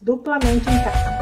duplamente em casa.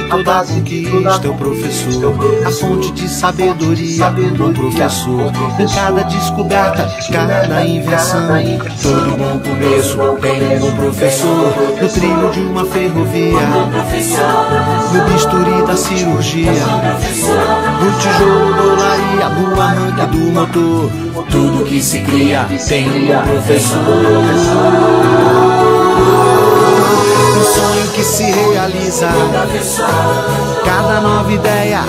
Toda conquista é o professor, a fonte de sabedoria, um professor. Em cada descoberta, cada invenção, todo bom começo tem um professor. No trilho de uma ferrovia, no bisturi da cirurgia, no tijolo da olaria, no arranque do motor, tudo que se cria tem um professor. Um sonho que se realiza, cada nova ideia,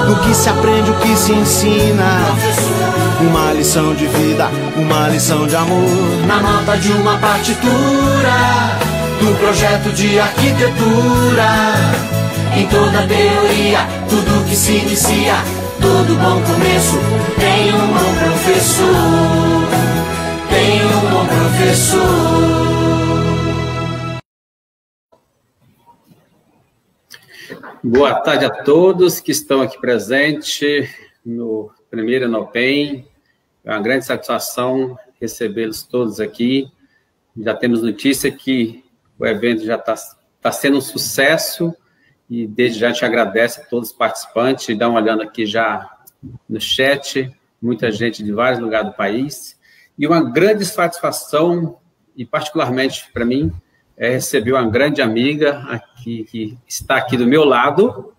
no que se aprende, o que se ensina, uma lição de vida, uma lição de amor, na nota de uma partitura, do projeto de arquitetura, em toda teoria, tudo que se inicia, todo bom começo tem um bom professor, tem um bom professor. Boa tarde a todos que estão aqui presentes no primeiro Enopen. É uma grande satisfação recebê-los todos aqui. Já temos notícia que o evento já está sendo um sucesso e desde já te agradece a todos os participantes. Dá uma olhada aqui já no chat, muita gente de vários lugares do país. E uma grande satisfação, e particularmente para mim, é receber uma grande amiga aqui, que está aqui do meu lado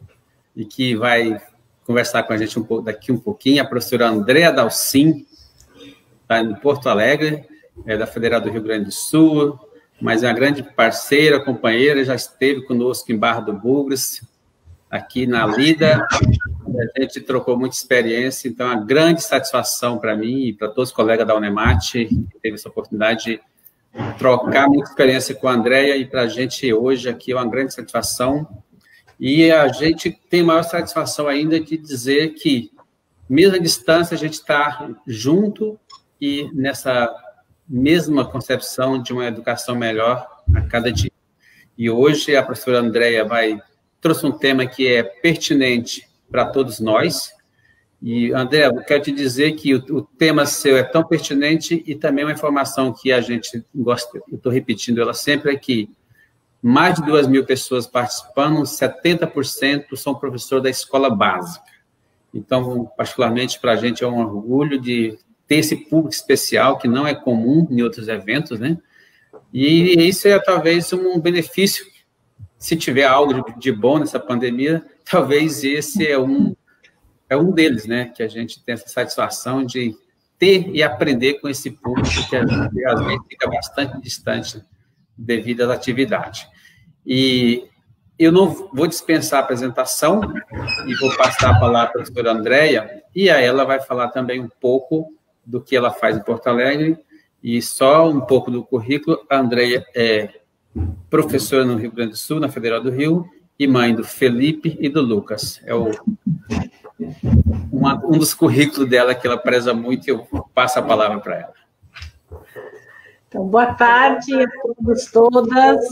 e que vai conversar com a gente daqui um pouquinho, a professora Andréa Dalcin, está em Porto Alegre, é da Federal do Rio Grande do Sul, mas é uma grande parceira, companheira, já esteve conosco em Barra do Bugres, aqui na Lida, a gente trocou muita experiência, então é uma grande satisfação para mim e para todos os colegas da Unemat, que teve essa oportunidade de trocar muita experiência com a Andréa, e para a gente hoje aqui é uma grande satisfação. E a gente tem maior satisfação ainda de dizer que, mesmo à distância, a gente está junto e nessa mesma concepção de uma educação melhor a cada dia. E hoje a professora Andréa trouxe um tema que é pertinente para todos nós. E, André, eu quero te dizer que o tema seu é tão pertinente e também uma informação que a gente gosta, eu estou repetindo ela sempre, é que mais de 2.000 pessoas participando, 70% são professores da escola básica. Então, particularmente para a gente é um orgulho de ter esse público especial, que não é comum em outros eventos, né? E isso é talvez um benefício, se tiver algo de bom nessa pandemia, talvez esse é um deles, né? Que a gente tem essa satisfação de ter e aprender com esse público que às vezes fica bastante distante devido à atividade. E eu não vou dispensar a apresentação e vou passar a palavra para a professora Andréia, e aí ela vai falar também um pouco do que ela faz em Porto Alegre, e só um pouco do currículo. A Andréia é professora no Rio Grande do Sul, na Federal do Rio, e mãe do Felipe e do Lucas. É um dos currículos dela que ela preza muito, e eu passo a palavra para ela. Então, boa tarde a todos, todas.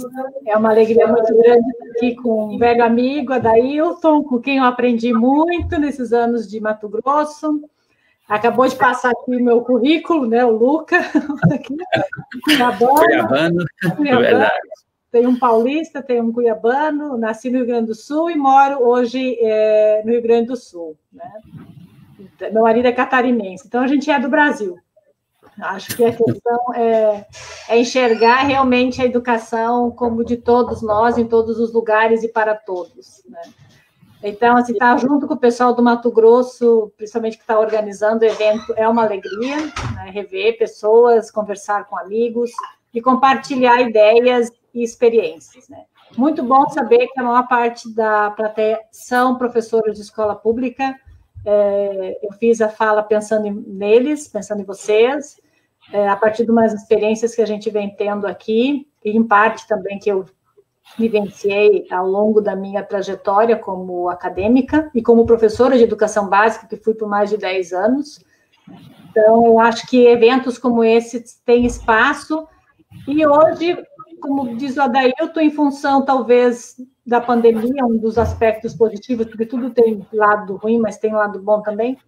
É uma alegria muito grande estar aqui com um velho amigo, Adailton, com quem eu aprendi muito nesses anos de Mato Grosso. Acabou de passar aqui o meu currículo, né, o Luca, aqui, Cuiabano, é verdade. Tem um paulista, tem um cuiabano, nasci no Rio Grande do Sul e moro hoje no Rio Grande do Sul, né? Meu marido é catarinense, então a gente é do Brasil. Acho que a questão é enxergar realmente a educação como de todos nós, em todos os lugares e para todos, né? Então, assim, estar junto com o pessoal do Mato Grosso, principalmente que está organizando o evento, é uma alegria, né? Rever pessoas, conversar com amigos e compartilhar ideias e experiências, né? Muito bom saber que a maior parte da plateia são professores de escola pública. Eu fiz a fala pensando neles, pensando em vocês, a partir de umas experiências que a gente vem tendo aqui, e em parte também que eu vivenciei ao longo da minha trajetória como acadêmica e como professora de educação básica, que fui por mais de 10 anos. Então, eu acho que eventos como esse têm espaço, e hoje, como diz o Adailton, em função, talvez, da pandemia, um dos aspectos positivos, porque tudo tem lado ruim, mas tem lado bom também,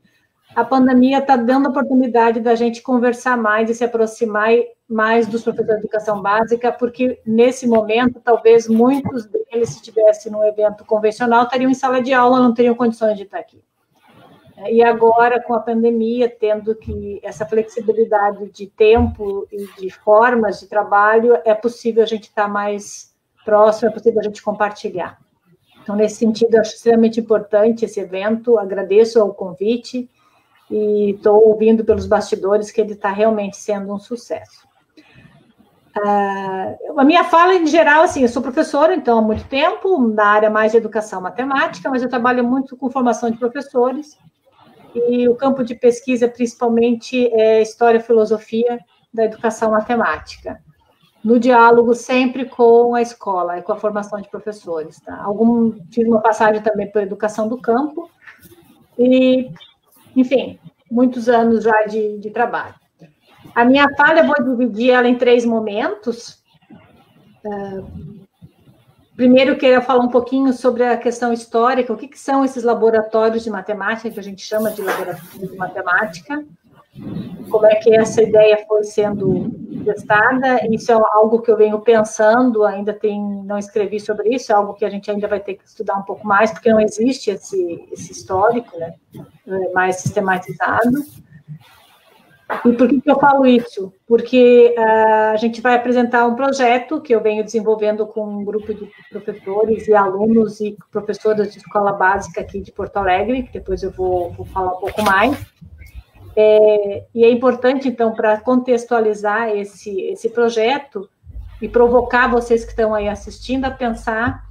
a pandemia está dando a oportunidade da gente conversar mais e se aproximar mais dos professores de educação básica, porque, nesse momento, talvez muitos deles, se estivessem num evento convencional, estariam em sala de aula, não teriam condições de estar aqui. E agora, com a pandemia, tendo que essa flexibilidade de tempo e de formas de trabalho, é possível a gente estar mais próximo, é possível a gente compartilhar. Então, nesse sentido, eu acho extremamente importante esse evento, agradeço o convite e estou ouvindo pelos bastidores que ele está realmente sendo um sucesso. A minha fala, em geral, assim, eu sou professora, então, há muito tempo, na área mais de educação matemática, mas eu trabalho muito com formação de professores, e o campo de pesquisa, principalmente, é História e Filosofia da Educação Matemática, no diálogo sempre com a escola e com a formação de professores, tá? Tive uma passagem também por Educação do Campo, e, enfim, muitos anos já de trabalho. A minha fala, eu vou dividir ela em 3 momentos. Primeiro, eu queria falar um pouquinho sobre a questão histórica, o que são esses laboratórios de matemática, que a gente chama de laboratórios de matemática, como é que essa ideia foi sendo testada. Isso é algo que eu venho pensando, não escrevi sobre isso, é algo que a gente ainda vai ter que estudar um pouco mais, porque não existe esse histórico, né, mais sistematizado. E por que eu falo isso? Porque a gente vai apresentar um projeto que eu venho desenvolvendo com um grupo de professores e alunos e professoras de escola básica aqui de Porto Alegre, que depois eu vou falar um pouco mais. E é importante, então, para contextualizar esse projeto e provocar vocês que estão aí assistindo a pensar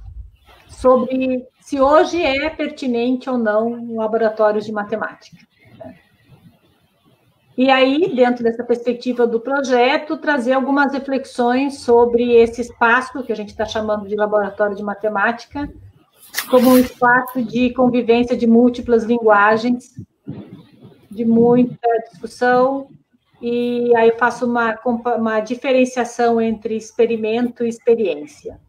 sobre se hoje é pertinente ou não um laboratório de matemática. E aí, dentro dessa perspectiva do projeto, trazer algumas reflexões sobre esse espaço que a gente está chamando de laboratório de matemática, como um espaço de convivência de múltiplas linguagens, de muita discussão, e aí eu faço uma diferenciação entre experimento e experiência.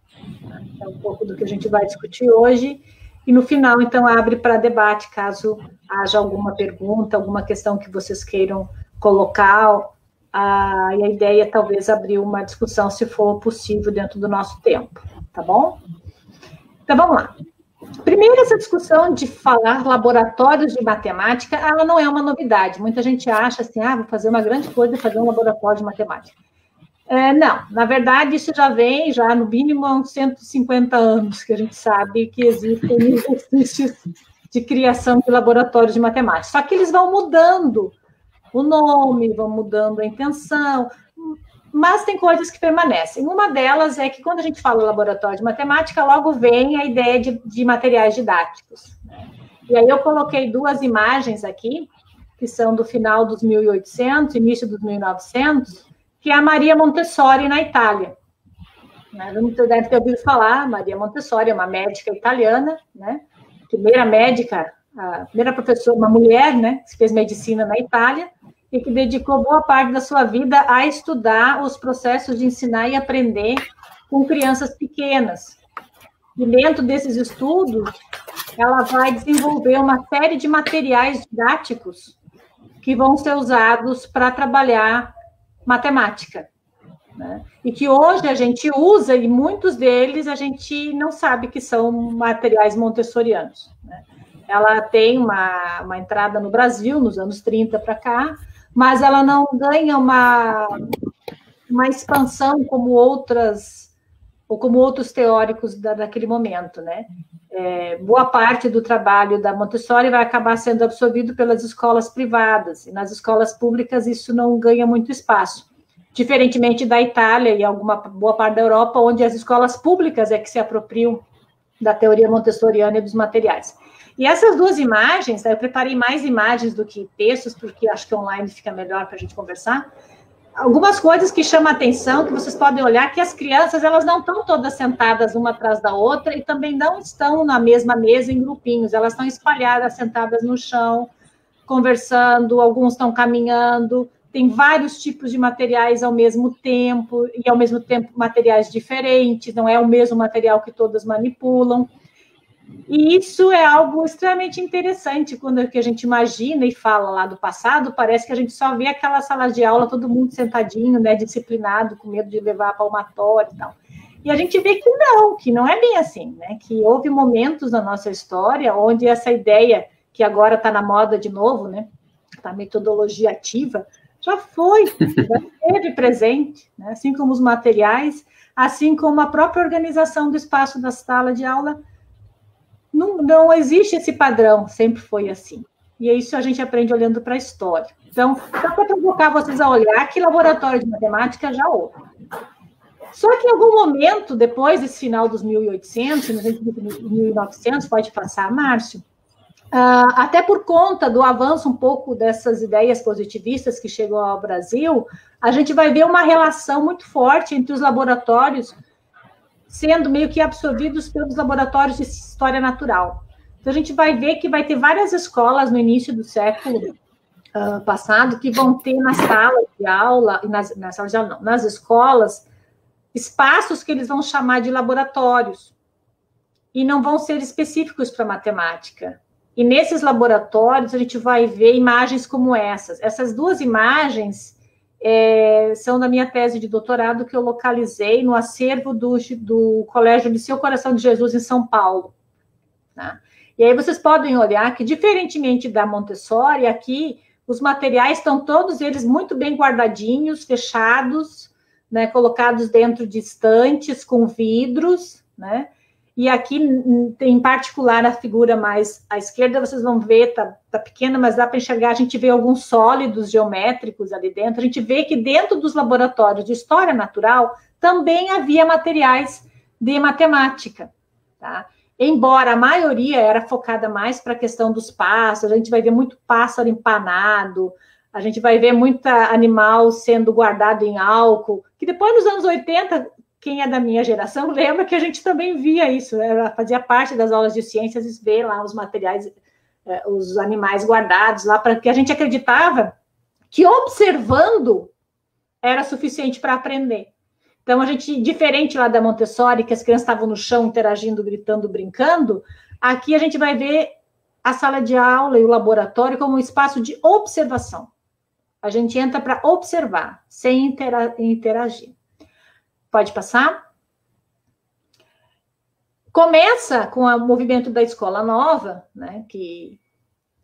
É um pouco do que a gente vai discutir hoje, e no final, então, abre para debate, caso haja alguma pergunta, alguma questão que vocês queiram colocar, e a ideia é talvez abrir uma discussão, se for possível, dentro do nosso tempo, tá bom? Então, vamos lá. Primeiro, essa discussão de falar laboratórios de matemática, ela não é uma novidade. Muita gente acha assim, vou fazer uma grande coisa e fazer um laboratório de matemática. Não, na verdade, isso já vem, no mínimo, há uns 150 anos, que a gente sabe que existem exercícios de criação de laboratórios de matemática. Só que eles vão mudando o nome, vão mudando a intenção, mas tem coisas que permanecem. Uma delas é que, quando a gente fala laboratório de matemática, logo vem a ideia de materiais didáticos, né? E aí eu coloquei 2 imagens aqui, que são do final dos 1800, início dos 1900, que é a Maria Montessori na Itália. Você deve ter ouvido falar, Maria Montessori é uma médica italiana, né? Primeira médica, a primeira professora, uma mulher, né, que fez medicina na Itália, e que dedicou boa parte da sua vida a estudar os processos de ensinar e aprender com crianças pequenas. E dentro desses estudos, ela vai desenvolver uma série de materiais didáticos que vão ser usados para trabalhar matemática, né? E que hoje a gente usa, e muitos deles a gente não sabe que são materiais montessorianos, né? Ela tem uma entrada no Brasil, nos anos 30 para cá, mas ela não ganha uma expansão como outros teóricos daquele momento, né? Boa parte do trabalho da Montessori vai acabar sendo absorvido pelas escolas privadas, e nas escolas públicas isso não ganha muito espaço, diferentemente da Itália e alguma boa parte da Europa, onde as escolas públicas é que se apropriam da teoria montessoriana e dos materiais. E essas 2 imagens, eu preparei mais imagens do que textos, porque acho que online fica melhor para a gente conversar. Algumas coisas que chamam a atenção, que vocês podem olhar, que as crianças, elas não estão todas sentadas uma atrás da outra, e também não estão na mesma mesa em grupinhos, elas estão espalhadas, sentadas no chão, conversando, alguns estão caminhando, tem vários tipos de materiais ao mesmo tempo, e ao mesmo tempo materiais diferentes, não é o mesmo material que todas manipulam. E isso é algo extremamente interessante, quando a gente imagina e fala lá do passado, parece que a gente só vê aquela sala de aula, todo mundo sentadinho, né, disciplinado, com medo de levar a palmatória e tal. E a gente vê que não é bem assim, né, que houve momentos na nossa história onde essa ideia, que agora está na moda de novo, né, a metodologia ativa, já esteve presente, né, assim como os materiais, assim como a própria organização do espaço da sala de aula. Não existe esse padrão, sempre foi assim. E isso a gente aprende olhando para a história. Então, só para provocar vocês a olhar, que laboratório de matemática já houve. Só que em algum momento, depois desse final dos 1800, 1900, pode passar, Márcio, até por conta do avanço um pouco dessas ideias positivistas que chegou ao Brasil, a gente vai ver uma relação muito forte entre os laboratórios sendo meio que absorvidos pelos laboratórios de história natural. Então, a gente vai ver que vai ter várias escolas no início do século passado que vão ter nas salas de aula, nas escolas, espaços que eles vão chamar de laboratórios, e não vão ser específicos para matemática. E nesses laboratórios, a gente vai ver imagens como essas. Essas 2 imagens são da minha tese de doutorado, que eu localizei no acervo do Colégio Liceu Coração de Jesus, em São Paulo, tá? E aí vocês podem olhar que, diferentemente da Montessori, aqui os materiais estão todos eles muito bem guardadinhos, fechados, né, colocados dentro de estantes com vidros, né? E aqui, em particular, a figura mais à esquerda, vocês vão ver, tá pequena, mas dá para enxergar, a gente vê alguns sólidos geométricos ali dentro, a gente vê que dentro dos laboratórios de história natural também havia materiais de matemática, tá? Embora a maioria era focada mais para a questão dos pássaros, a gente vai ver muito pássaro empanado, a gente vai ver muito animal sendo guardado em álcool, que depois, nos anos 80... Quem é da minha geração lembra que a gente também via isso, né? Fazia parte das aulas de ciências, ver lá os materiais, os animais guardados lá, para que a gente acreditava que observando era suficiente para aprender. Então, a gente, diferente lá da Montessori, que as crianças estavam no chão interagindo, gritando, brincando, aqui a gente vai ver a sala de aula e o laboratório como um espaço de observação. A gente entra para observar, sem interagir. Pode passar? Começa com o movimento da Escola Nova, né, que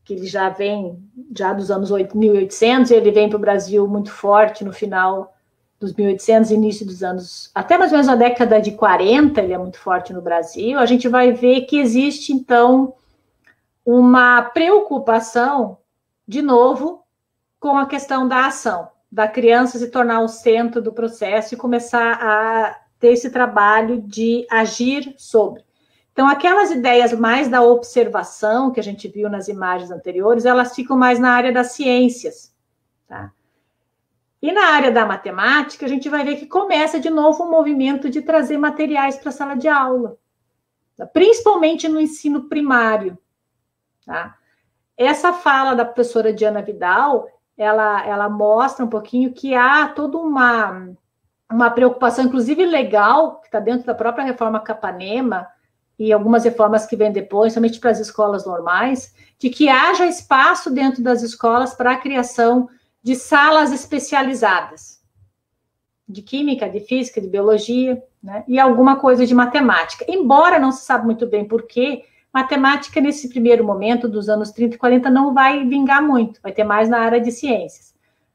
ele já vem dos anos 1800, ele vem para o Brasil muito forte no final dos 1800, início dos anos, até mais ou menos na década de 40, ele é muito forte no Brasil. A gente vai ver que existe, então, uma preocupação, de novo, com a questão da ação, da criança se tornar o centro do processo e começar a ter esse trabalho de agir sobre. Então, aquelas ideias mais da observação, que a gente viu nas imagens anteriores, elas ficam mais na área das ciências, tá? E na área da matemática, a gente vai ver que começa de novo um movimento de trazer materiais para a sala de aula, tá? Principalmente no ensino primário, tá? Essa fala da professora Diana Vidal, ela mostra um pouquinho que há toda uma preocupação, inclusive legal, que está dentro da própria reforma Capanema, e algumas reformas que vêm depois, somente para as escolas normais, de que haja espaço dentro das escolas para a criação de salas especializadas, de química, de física, de biologia, né, e alguma coisa de matemática. Embora não se sabe muito bem por quê, matemática, nesse primeiro momento, dos anos 30 e 40, não vai vingar muito, vai ter mais na área de ciências.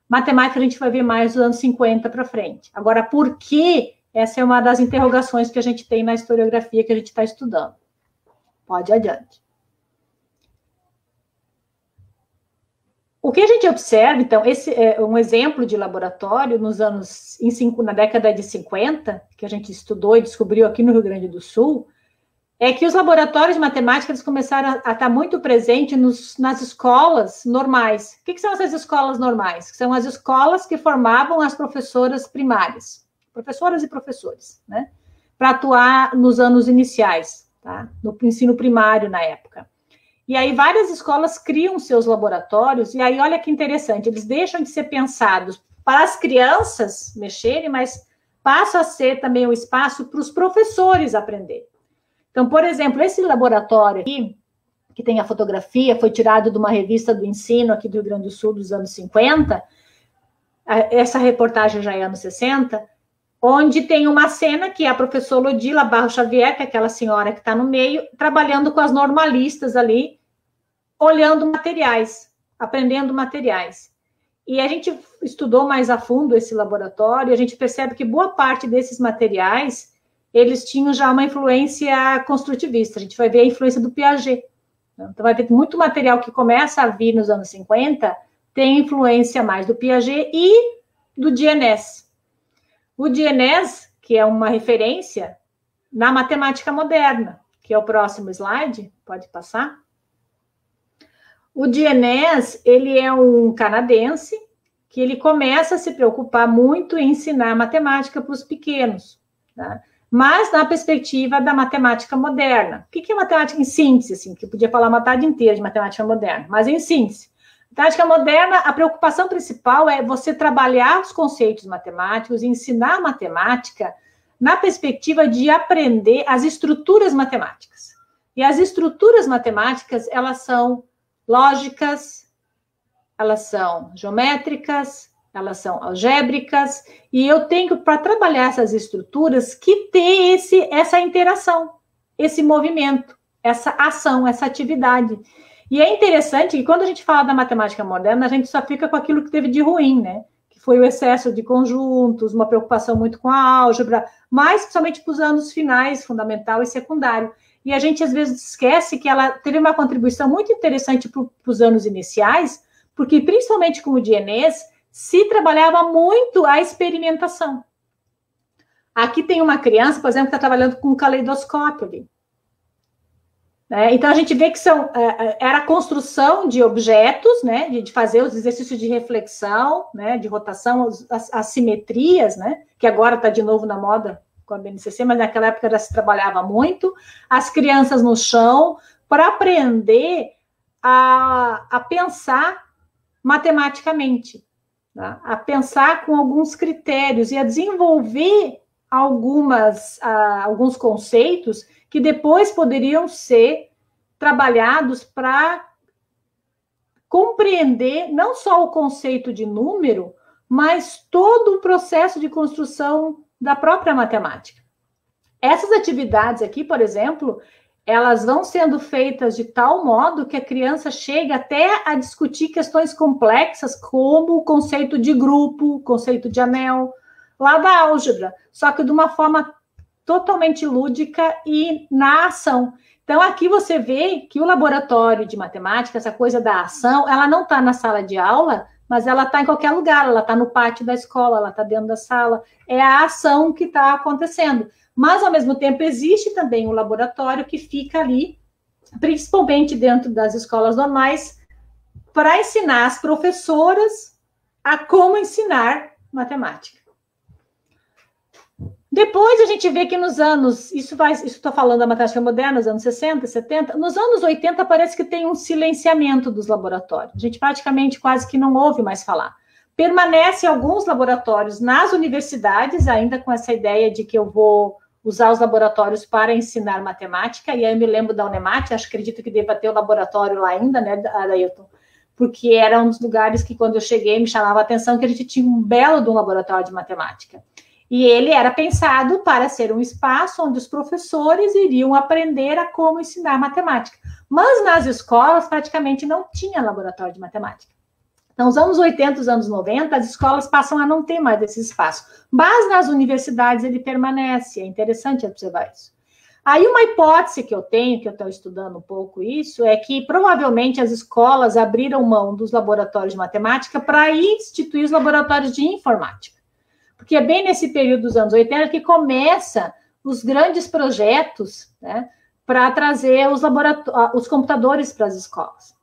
Matemática a gente vai ver mais dos anos 50 para frente. Agora, por quê? Essa é uma das interrogações que a gente tem na historiografia que a gente está estudando. Pode ir adiante. O que a gente observa, então, esse é um exemplo de laboratório na década de 50, que a gente estudou e descobriu aqui no Rio Grande do Sul, é que os laboratórios de matemática eles começaram a estar muito presentes nas escolas normais. O que são essas escolas normais? São as escolas que formavam as professoras primárias. Professoras e professores, né, para atuar nos anos iniciais, tá, no ensino primário na época. E aí várias escolas criam seus laboratórios, e aí olha que interessante, eles deixam de ser pensados para as crianças mexerem, mas passa a ser também o espaço para os professores aprenderem. Então, por exemplo, esse laboratório aqui, que tem a fotografia, foi tirado de uma revista do ensino aqui do Rio Grande do Sul dos anos 50, essa reportagem já é anos 60, onde tem uma cena que é a professora Odila Barro Xavier, que é aquela senhora que está no meio, trabalhando com as normalistas ali, olhando materiais, aprendendo materiais. E a gente estudou mais a fundo esse laboratório, e a gente percebe que boa parte desses materiais, eles tinham já uma influência construtivista. A gente vai ver a influência do Piaget. Então, vai ver muito material que começa a vir nos anos 50, tem influência mais do Piaget e do Dienes. O Dienes, que é uma referência na matemática moderna, que é o próximo slide, pode passar. O Dienes, ele é um canadense que ele começa a se preocupar muito em ensinar matemática para os pequenos, tá? Mas na perspectiva da matemática moderna. O que é matemática em síntese? Assim, que eu podia falar uma tarde inteira de matemática moderna, mas em síntese. Matemática moderna, a preocupação principal é você trabalhar os conceitos matemáticos e ensinar matemática na perspectiva de aprender as estruturas matemáticas. E as estruturas matemáticas, elas são lógicas, elas são geométricas, elas são algébricas, e eu tenho, para trabalhar essas estruturas, que ter essa interação, esse movimento, essa ação, essa atividade. E é interessante que quando a gente fala da matemática moderna, a gente só fica com aquilo que teve de ruim, né? Que foi o excesso de conjuntos, uma preocupação muito com a álgebra, mas principalmente para os anos finais, fundamental e secundário. E a gente, às vezes, esquece que ela teve uma contribuição muito interessante para os anos iniciais, porque, principalmente com o Dienes, se trabalhava muito a experimentação. Aqui tem uma criança, por exemplo, que está trabalhando com um caleidoscópio ali. Então, a gente vê que era a construção de objetos, né, de fazer os exercícios de reflexão, né, de rotação, as simetrias, né, que agora está de novo na moda com a BNCC, mas naquela época já se trabalhava muito, as crianças no chão, para aprender a pensar matematicamente, tá? A pensar com alguns critérios e a desenvolver alguns conceitos que depois poderiam ser trabalhados para compreender não só o conceito de número, mas todo o processo de construção da própria matemática. Essas atividades aqui, por exemplo, elas vão sendo feitas de tal modo que a criança chega até a discutir questões complexas, como o conceito de grupo, o conceito de anel, lá da álgebra, só que de uma forma totalmente lúdica e na ação. Então, aqui você vê que o laboratório de matemática, essa coisa da ação, ela não está na sala de aula mas ela está em qualquer lugar, ela está no pátio da escola, ela está dentro da sala, é a ação que está acontecendo. Mas, ao mesmo tempo, existe também um laboratório que fica ali, principalmente dentro das escolas normais, para ensinar as professoras a como ensinar matemática. Depois a gente vê que nos anos, isso estou falando da matemática moderna, nos anos 60, 70, nos anos 80 parece que tem um silenciamento dos laboratórios. A gente praticamente quase que não ouve mais falar. Permanecem alguns laboratórios nas universidades, ainda com essa ideia de que eu vou usar os laboratórios para ensinar matemática, e aí eu me lembro da Unemat, acredito que deva ter o laboratório lá ainda, né, Ailton? Porque era um dos lugares que, quando eu cheguei, me chamava a atenção que a gente tinha um belo de um laboratório de matemática. E ele era pensado para ser um espaço onde os professores iriam aprender a como ensinar matemática. Mas nas escolas praticamente não tinha laboratório de matemática. Então, nos anos 80, os anos 90, as escolas passam a não ter mais esse espaço. Mas nas universidades ele permanece, é interessante observar isso. Aí uma hipótese que eu tenho, que eu estou estudando um pouco isso, é que provavelmente as escolas abriram mão dos laboratórios de matemática para instituir os laboratórios de informática. Porque é bem nesse período dos anos 80 que começa os grandes projetos, né, para trazer os computadores para as escolas.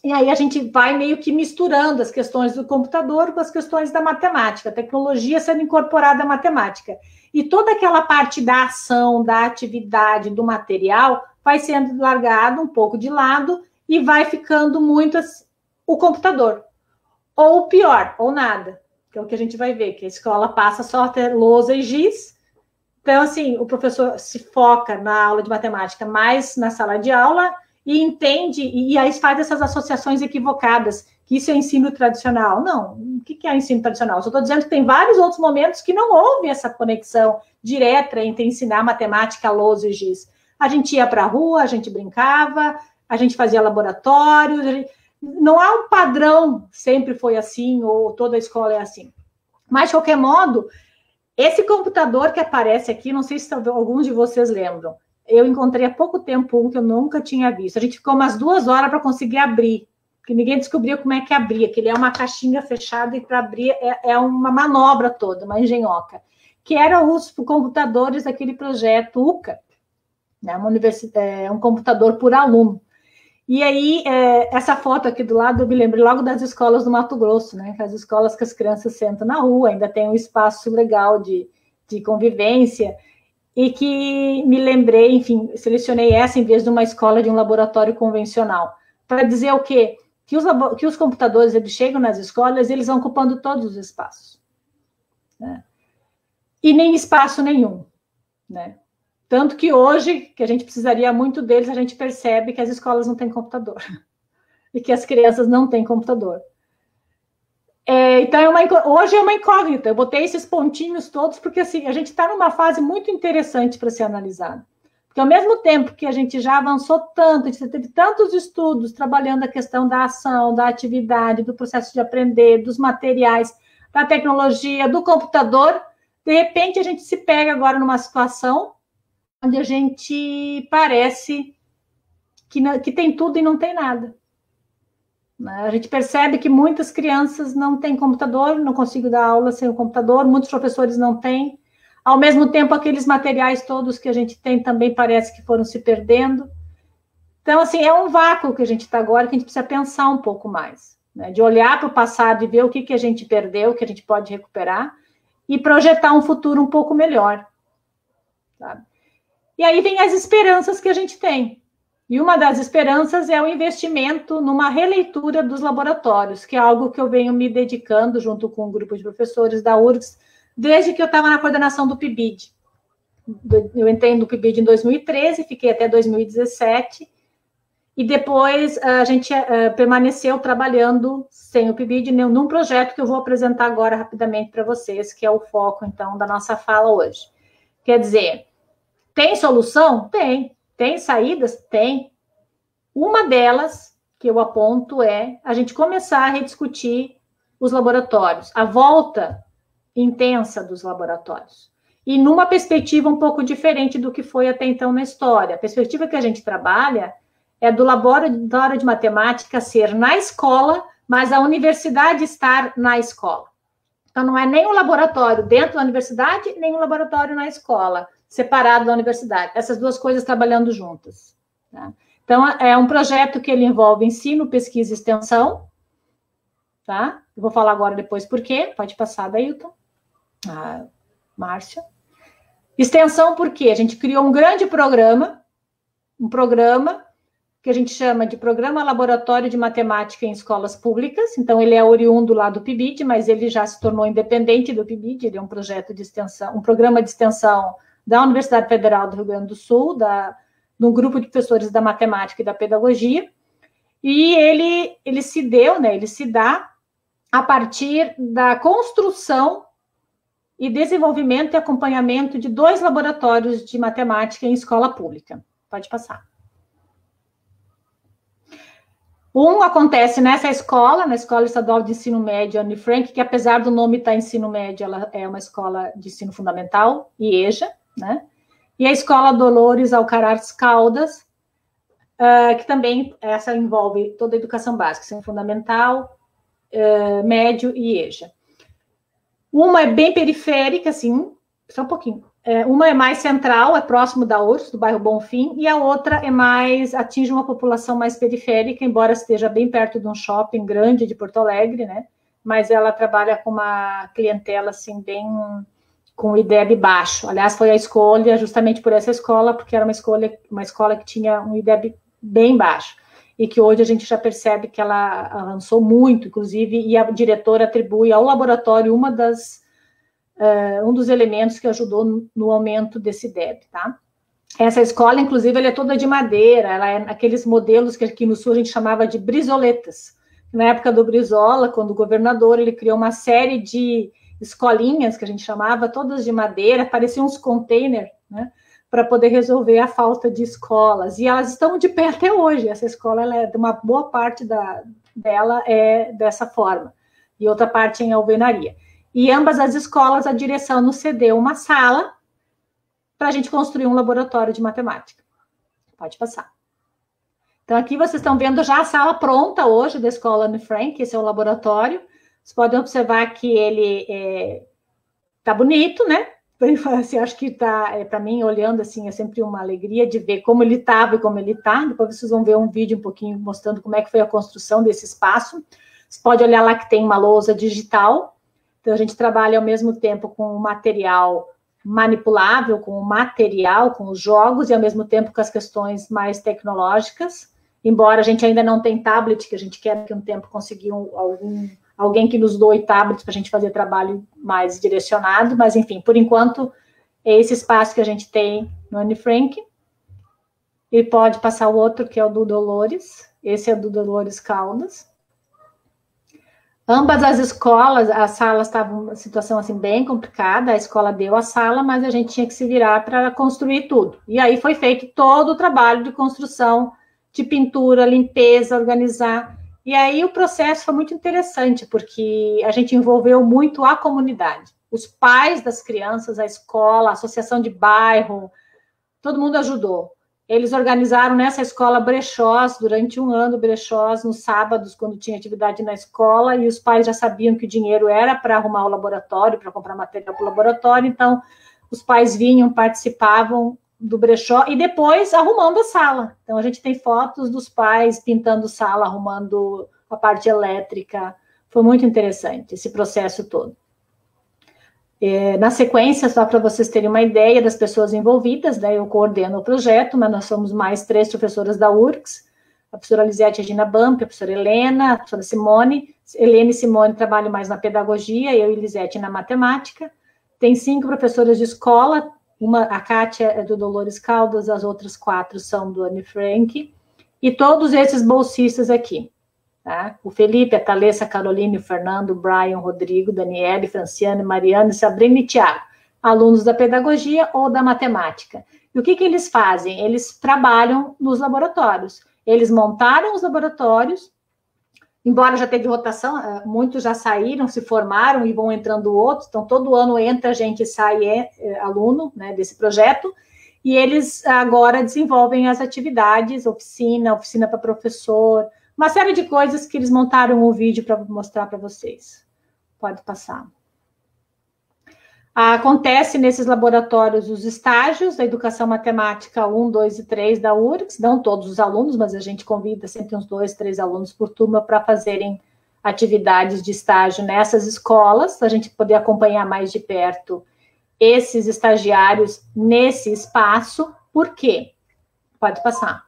E aí a gente vai meio que misturando as questões do computador com as questões da matemática, a tecnologia sendo incorporada à matemática. E toda aquela parte da ação, da atividade, do material, vai sendo largado um pouco de lado e vai ficando muito o computador. Ou pior, ou nada. Que é o que a gente vai ver, que a escola passa só a ter lousa e giz. Então, assim, o professor se foca na aula de matemática mais na sala de aula e entende, e aí faz essas associações equivocadas, que isso é ensino tradicional. Não, o que é ensino tradicional? Eu só estou dizendo que tem vários outros momentos que não houve essa conexão direta entre ensinar matemática, lousa e giz. A gente ia para a rua, a gente brincava, a gente fazia laboratórios, não há um padrão, sempre foi assim, ou toda a escola é assim. Mas, de qualquer modo, esse computador que aparece aqui, não sei se alguns de vocês lembram, eu encontrei há pouco tempo um que eu nunca tinha visto. A gente ficou umas 2 horas para conseguir abrir, porque ninguém descobriu como é que abria, que ele é uma caixinha fechada e para abrir é uma manobra toda, uma engenhoca, que eram os computadores daquele projeto UCA, né, um computador por aluno. E aí, essa foto aqui do lado, eu me lembro logo das escolas do Mato Grosso, né? As escolas que as crianças sentam na rua, ainda tem um espaço legal de convivência, e que me lembrei, enfim, selecionei essa em vez de uma escola de um laboratório convencional, para dizer o quê? Que os computadores, eles chegam nas escolas, eles vão ocupando todos os espaços, né? E nem espaço nenhum, né? Tanto que hoje, que a gente precisaria muito deles, a gente percebe que as escolas não têm computador. E que as crianças não têm computador. Então, hoje é uma incógnita. Eu botei esses pontinhos todos, porque assim, a gente está numa fase muito interessante para ser analisada. Porque ao mesmo tempo que a gente já avançou tanto, a gente teve tantos estudos trabalhando a questão da ação, da atividade, do processo de aprender, dos materiais, da tecnologia, do computador, de repente a gente se pega agora numa situação onde a gente parece que tem tudo e não tem nada. A gente percebe que muitas crianças não têm computador, não consigo dar aula sem o computador, muitos professores não têm. Ao mesmo tempo, aqueles materiais todos que a gente tem também parece que foram se perdendo. Então, assim, é um vácuo que a gente está agora, que a gente precisa pensar um pouco mais, né? De olhar para o passado e ver o que a gente perdeu, o que a gente pode recuperar, e projetar um futuro um pouco melhor, sabe? E aí vem as esperanças que a gente tem. E uma das esperanças é o investimento numa releitura dos laboratórios, que é algo que eu venho me dedicando junto com um grupo de professores da URGS, desde que eu estava na coordenação do PIBID. Eu entrei no PIBID em 2013, fiquei até 2017, e depois a gente permaneceu trabalhando sem o PIBID num projeto que eu vou apresentar agora rapidamente para vocês, que é o foco, então, da nossa fala hoje. Quer dizer, tem solução? Tem. Tem saídas? Tem. Uma delas que eu aponto é a gente começar a rediscutir os laboratórios, a volta intensa dos laboratórios. E numa perspectiva um pouco diferente do que foi até então na história. A perspectiva que a gente trabalha é do laboratório de matemática ser na escola, mas a universidade estar na escola. Então, não é nem um laboratório dentro da universidade, nem um laboratório na escola, separado da universidade. Essas duas coisas trabalhando juntas. Tá? Então, é um projeto que ele envolve ensino, pesquisa e extensão. Tá? Eu vou falar agora depois por quê. Pode passar, Dailton. Márcia. Extensão, por quê? A gente criou um grande programa, que a gente chama de Programa Laboratório de Matemática em Escolas Públicas. Então, ele é oriundo lá do PIBID, mas ele já se tornou independente do PIBID. Ele é um projeto de extensão, um programa de extensão da Universidade Federal do Rio Grande do Sul, de um grupo de professores da matemática e da pedagogia. E ele se deu, né? Ele se dá a partir da construção e desenvolvimento e acompanhamento de 2 laboratórios de matemática em escola pública. Pode passar. Um acontece nessa escola, na Escola Estadual de Ensino Médio Anne Frank, que apesar do nome estar ensino médio, ela é uma escola de ensino fundamental, IEJA, né? E a Escola Dolores Alcaraz Caldas, que também, essa envolve toda a educação básica, ensino fundamental, médio e IEJA. Uma é bem periférica, assim, só um pouquinho. Uma é mais central, é próximo da URSS, do bairro Bonfim, e a outra atinge uma população mais periférica, embora esteja bem perto de um shopping grande de Porto Alegre, né? Mas ela trabalha com uma clientela, assim, bem com o IDEB baixo. Aliás, foi a escolha justamente por essa escola, porque era uma escola que tinha um IDEB bem baixo, e que hoje a gente já percebe que ela avançou muito, inclusive, e a diretora atribui ao laboratório um dos elementos que ajudou no aumento desse IDEB, tá? Essa escola, inclusive, ela é toda de madeira, ela é aqueles modelos que aqui no Sul a gente chamava de brisoletas. Na época do Brizola, quando o governador, ele criou uma série de escolinhas, que a gente chamava, todas de madeira, pareciam uns containers, né? Para poder resolver a falta de escolas. E elas estão de pé até hoje. Essa escola, uma boa parte dela é dessa forma. E outra parte em alvenaria. E ambas as escolas, a direção nos cedeu uma sala para a gente construir um laboratório de matemática. Pode passar. Então, aqui vocês estão vendo já a sala pronta hoje da Escola Anne Frank, esse é o laboratório. Vocês podem observar que ele está bonito, né? Assim, acho que para mim, olhando assim, é sempre uma alegria de ver como ele estava e como ele está. Depois vocês vão ver um vídeo um pouquinho mostrando como é que foi a construção desse espaço. Você pode olhar lá que tem uma lousa digital. Então, a gente trabalha ao mesmo tempo com o material manipulável, com o material, com os jogos, e ao mesmo tempo com as questões mais tecnológicas. Embora a gente ainda não tenha tablet, que a gente quer que um tempo conseguir alguém que nos doe tablets para a gente fazer trabalho mais direcionado, mas, enfim, por enquanto, é esse espaço que a gente tem no Anne Frank. E pode passar o outro, que é o do Dolores. Esse é do Dolores Caldas. Ambas as escolas, as salas estavam em uma situação assim bem complicada, a escola deu a sala, mas a gente tinha que se virar para construir tudo. E aí foi feito todo o trabalho de construção, de pintura, limpeza, organizar. E aí o processo foi muito interessante, porque a gente envolveu muito a comunidade. Os pais das crianças, a escola, a associação de bairro, todo mundo ajudou. Eles organizaram nessa escola brechós, durante um ano, brechós nos sábados, quando tinha atividade na escola, e os pais já sabiam que o dinheiro era para arrumar o laboratório, para comprar material para o laboratório, então os pais vinham, participavam do brechó, e depois arrumando a sala. Então, a gente tem fotos dos pais pintando sala, arrumando a parte elétrica. Foi muito interessante esse processo todo. Na sequência, só para vocês terem uma ideia das pessoas envolvidas, né, eu coordeno o projeto, mas nós somos mais 3 professoras da URGS, a professora Lisete Regina Bamp, a professora Helena, a professora Simone. Helena e Simone trabalham mais na pedagogia, eu e Lisete na matemática. Tem 5 professoras de escola, a Kátia é do Dolores Caldas, as outras 4 são do Anne Frank, e todos esses bolsistas aqui. Tá? O Felipe, a Thalessa, a Caroline, o Fernando, o Brian, o Rodrigo, Daniele, Franciane, Mariana, Sabrina e Tiago, alunos da pedagogia ou da matemática. E o que eles fazem? Eles trabalham nos laboratórios. Eles montaram os laboratórios, embora já teve rotação, muitos já saíram, se formaram e vão entrando outros, então todo ano entra gente e sai aluno, né, desse projeto, e eles agora desenvolvem as atividades, oficina para professor, Uma série de coisas que eles montaram o vídeo para mostrar para vocês. Pode passar. Acontece nesses laboratórios os estágios da educação matemática 1, 2 e 3 da URGS, não todos os alunos, mas a gente convida sempre uns 2, 3 alunos por turma para fazerem atividades de estágio nessas escolas, para a gente poder acompanhar mais de perto esses estagiários nesse espaço. Por quê? Pode passar.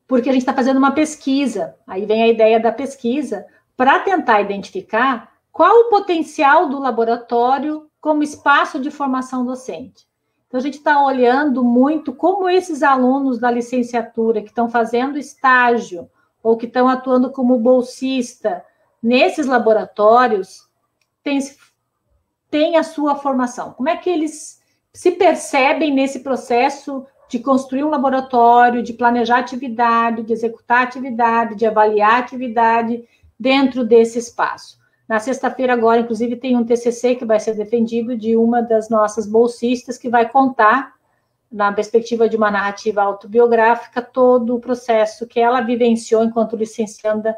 Porque a gente está fazendo uma pesquisa, aí vem a ideia da pesquisa, para tentar identificar qual o potencial do laboratório como espaço de formação docente. Então, a gente está olhando muito como esses alunos da licenciatura que estão fazendo estágio ou que estão atuando como bolsista nesses laboratórios têm a sua formação. Como é que eles se percebem nesse processo de construir um laboratório, de planejar atividade, de executar atividade, de avaliar atividade dentro desse espaço. Na sexta-feira agora, inclusive, tem um TCC que vai ser defendido de uma das nossas bolsistas que vai contar, na perspectiva de uma narrativa autobiográfica, todo o processo que ela vivenciou enquanto licencianda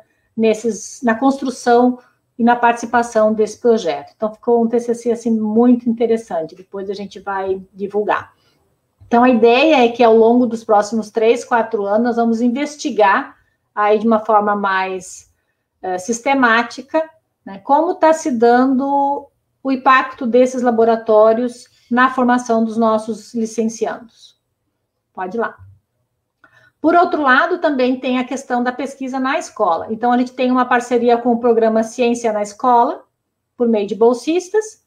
na construção e na participação desse projeto. Então, ficou um TCC assim, muito interessante, depois a gente vai divulgar. Então, a ideia é que ao longo dos próximos 3, 4 anos, nós vamos investigar aí de uma forma mais sistemática, né, como está se dando o impacto desses laboratórios na formação dos nossos licenciandos. Pode ir lá. Por outro lado, também tem a questão da pesquisa na escola. Então, a gente tem uma parceria com o programa Ciência na Escola, por meio de bolsistas,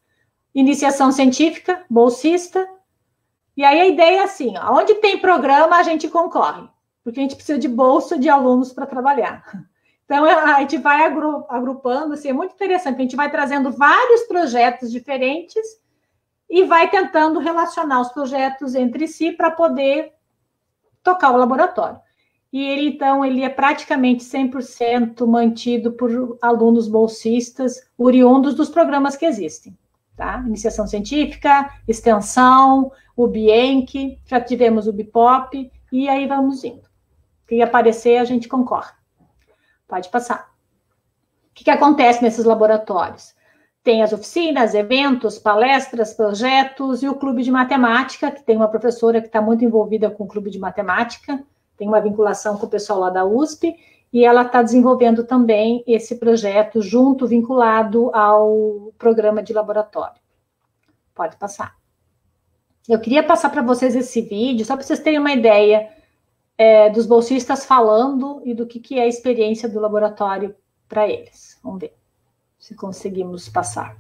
iniciação científica, bolsista. E aí a ideia é assim, ó, onde tem programa, a gente concorre, porque a gente precisa de bolsa de alunos para trabalhar. Então, a gente vai agrupando, assim, é muito interessante, a gente vai trazendo vários projetos diferentes e vai tentando relacionar os projetos entre si para poder tocar o laboratório. E ele, então, ele é praticamente 100% mantido por alunos bolsistas, oriundos dos programas que existem, tá? Iniciação científica, extensão, o Bienque, já tivemos o Bipop, e aí vamos indo. O que aparecer, a gente concorre. Pode passar. O que acontece nesses laboratórios? Tem as oficinas, eventos, palestras, projetos e o clube de matemática, que tem uma professora que está muito envolvida com o clube de matemática, tem uma vinculação com o pessoal lá da USP, e ela está desenvolvendo também esse projeto junto, vinculado ao programa de laboratório. Pode passar. Eu queria passar para vocês esse vídeo, só para vocês terem uma ideia dos bolsistas falando e do que é a experiência do laboratório para eles. Vamos ver se conseguimos passar.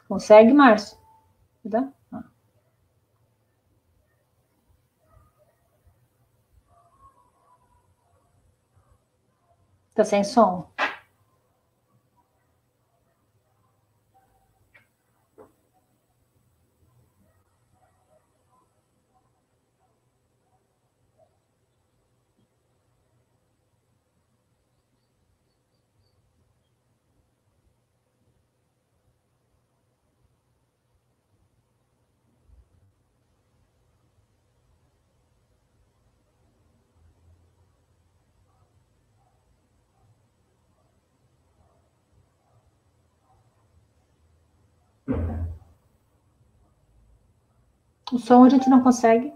Consegue, Márcio? Tá? Tá sem som? O som a gente não consegue.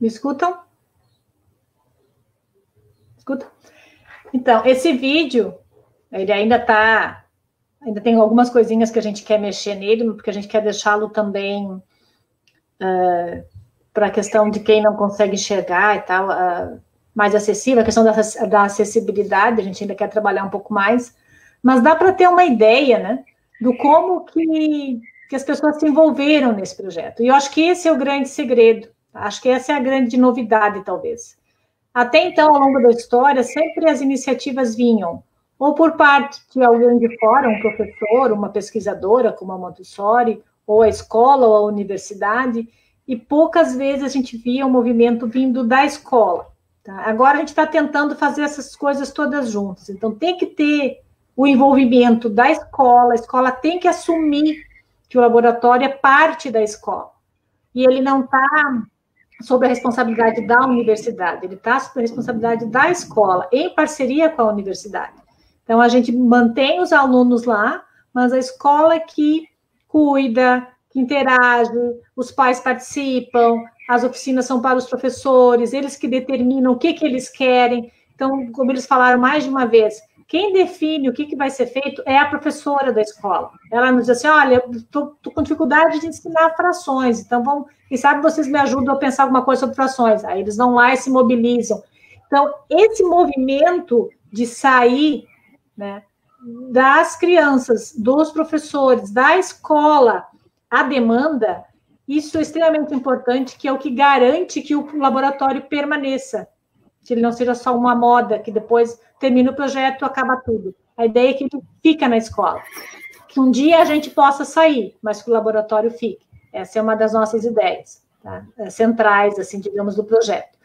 Me escutam? Escuta? Então, esse vídeo, ele ainda tem algumas coisinhas que a gente quer mexer nele, porque a gente quer deixá-lo também para a questão de quem não consegue enxergar e tal, mais acessível, a questão da acessibilidade, a gente ainda quer trabalhar um pouco mais, mas dá para ter uma ideia, né, do como que as pessoas se envolveram nesse projeto. E eu acho que esse é o grande segredo, acho que essa é a grande novidade, talvez. Até então, ao longo da história, sempre as iniciativas vinham ou por parte de alguém de fora, um professor, uma pesquisadora, como a Montessori, ou a escola, ou a universidade, e poucas vezes a gente via o movimento vindo da escola. Tá? Agora a gente está tentando fazer essas coisas todas juntas. Então, tem que ter o envolvimento da escola, a escola tem que assumir que o laboratório é parte da escola. E ele não está sob a responsabilidade da universidade, ele está sob a responsabilidade da escola, em parceria com a universidade. Então, a gente mantém os alunos lá, mas a escola que cuida, que interage, os pais participam, as oficinas são para os professores, eles que determinam o que eles querem. Então, como eles falaram mais de uma vez, quem define o que vai ser feito é a professora da escola. Ela nos diz assim, olha, estou com dificuldade de ensinar frações, então quem sabe vocês me ajudam a pensar alguma coisa sobre frações. Aí eles vão lá e se mobilizam. Então, esse movimento de sair, né, das crianças, dos professores, da escola, a demanda, isso é extremamente importante, que é o que garante que o laboratório permaneça, que ele não seja só uma moda, que depois termina o projeto, acaba tudo. A ideia é que ele fica na escola, que um dia a gente possa sair, mas que o laboratório fique. Essa é uma das nossas ideias, tá? Centrais, assim, digamos, do projeto.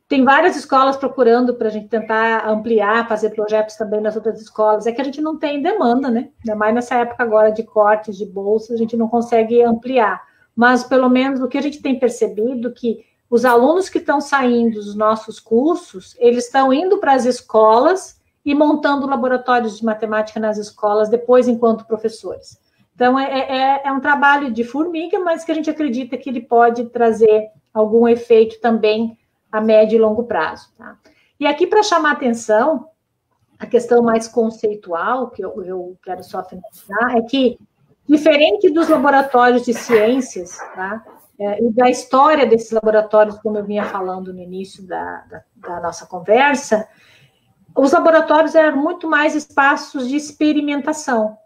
Tem várias escolas procurando para a gente tentar ampliar, fazer projetos também nas outras escolas. É que a gente não tem demanda, né? Ainda mais nessa época agora de cortes, de bolsas, a gente não consegue ampliar. Mas, pelo menos, o que a gente tem percebido que os alunos que estão saindo dos nossos cursos, eles estão indo para as escolas e montando laboratórios de matemática nas escolas, depois enquanto professores. Então, é um trabalho de formiga, mas que a gente acredita que ele pode trazer algum efeito também a médio e longo prazo. Tá? E aqui, para chamar atenção, a questão mais conceitual, que eu quero só finalizar, é que, diferente dos laboratórios de ciências, tá? E da história desses laboratórios, como eu vinha falando no início da nossa conversa, os laboratórios eram muito mais espaços de experimentação,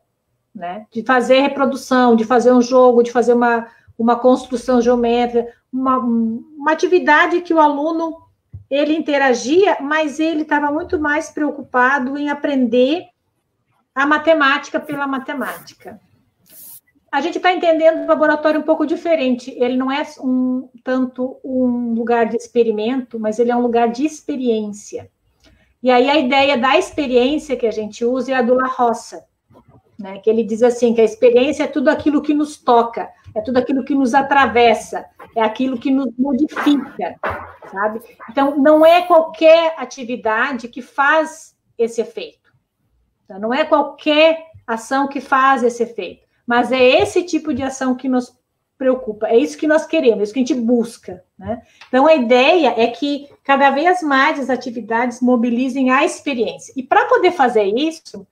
né? De fazer reprodução, de fazer um jogo, de fazer uma construção geométrica, uma atividade que o aluno, ele interagia, mas ele estava muito mais preocupado em aprender a matemática pela matemática. A gente está entendendo o laboratório um pouco diferente. Ele não é tanto um lugar de experimento, mas ele é um lugar de experiência. E aí a ideia da experiência que a gente usa é a do La Roça, né? Que ele diz assim, que a experiência é tudo aquilo que nos toca, é tudo aquilo que nos atravessa, é aquilo que nos modifica, sabe? Então, não é qualquer atividade que faz esse efeito. Então, não é qualquer ação que faz esse efeito. Mas é esse tipo de ação que nos preocupa, é isso que nós queremos, é isso que a gente busca, né? Então, a ideia é que cada vez mais as atividades mobilizem a experiência. E para poder fazer isso,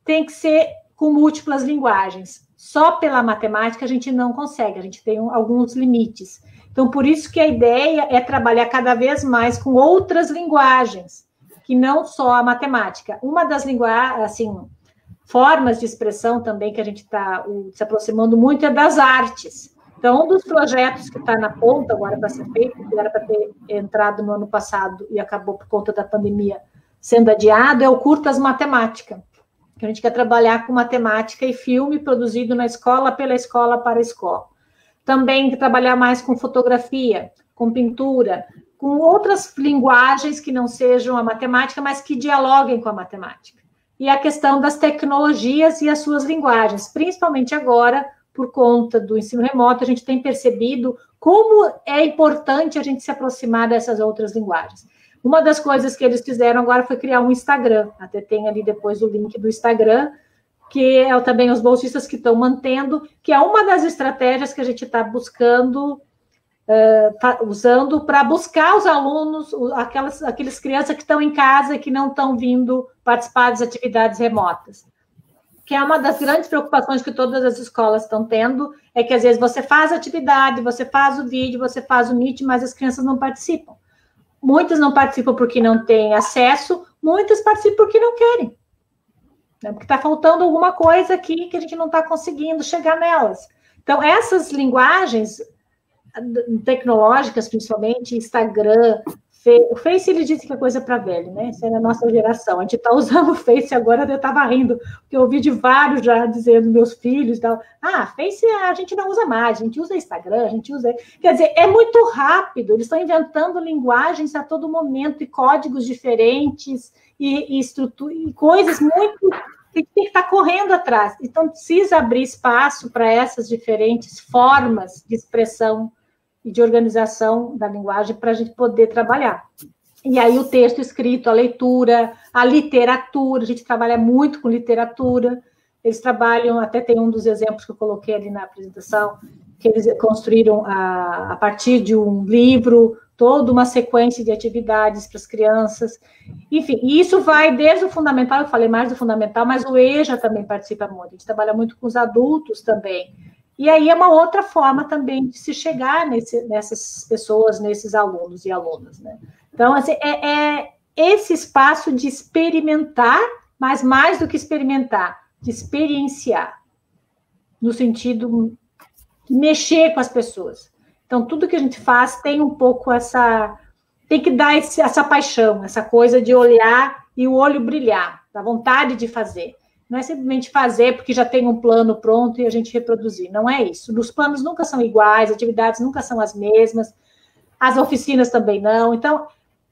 tem que ser com múltiplas linguagens. Só pela matemática a gente não consegue, a gente tem alguns limites. Então, por isso que a ideia é trabalhar cada vez mais com outras linguagens, que não só a matemática. Uma das linguagens, assim, formas de expressão também que a gente está se aproximando muito é das artes. Então, um dos projetos que está na ponta agora para ser feito, que era para ter entrado no ano passado e acabou por conta da pandemia sendo adiado, é o Curtas Matemática, que a gente quer trabalhar com matemática e filme produzido na escola, pela escola, para a escola. Também trabalhar mais com fotografia, com pintura, com outras linguagens que não sejam a matemática, mas que dialoguem com a matemática. E a questão das tecnologias e as suas linguagens, principalmente agora, por conta do ensino remoto, a gente tem percebido como é importante a gente se aproximar dessas outras linguagens. Uma das coisas que eles fizeram agora foi criar um Instagram, até tem ali depois o link do Instagram, que é também os bolsistas que estão mantendo, que é uma das estratégias que a gente está buscando usando para buscar os alunos, aqueles crianças que estão em casa e que não estão vindo participar das atividades remotas. Que é uma das grandes preocupações que todas as escolas estão tendo, é que às vezes você faz a atividade, você faz o vídeo, você faz o Meet, mas as crianças não participam. Muitas não participam porque não têm acesso, muitas participam porque não querem. Né? Porque está faltando alguma coisa aqui que a gente não está conseguindo chegar nelas. Então, essas linguagens tecnológicas, principalmente, Instagram, o Face, ele disse que é coisa para velho, né? Essa é a nossa geração. A gente está usando o Face agora, eu estava rindo, porque eu ouvi de vários já dizendo, meus filhos e tal, Face a gente não usa mais, a gente usa Instagram, a gente usa... Quer dizer, é muito rápido, eles estão inventando linguagens a todo momento, e códigos diferentes, e estrutura, e coisas muito... Tem que estar correndo atrás. Então, precisa abrir espaço para essas diferentes formas de expressão e de organização da linguagem para a gente poder trabalhar. E aí o texto escrito, a leitura, a literatura, a gente trabalha muito com literatura, eles trabalham, até tem um dos exemplos que eu coloquei ali na apresentação, que eles construíram a partir de um livro, toda uma sequência de atividades para as crianças, enfim, e isso vai desde o fundamental, eu falei mais do fundamental, mas o EJA também participa muito, a gente trabalha muito com os adultos também, e aí é uma outra forma também de se chegar nessas pessoas, nesses alunos e alunas, né? Então, assim, é esse espaço de experimentar, mas mais do que experimentar, de experienciar, no sentido de mexer com as pessoas. Então, tudo que a gente faz tem um pouco tem que dar essa paixão, essa coisa de olhar e o olho brilhar, da vontade de fazer. Não é simplesmente fazer porque já tem um plano pronto e a gente reproduzir. Não é isso. Os planos nunca são iguais, as atividades nunca são as mesmas, as oficinas também não. Então,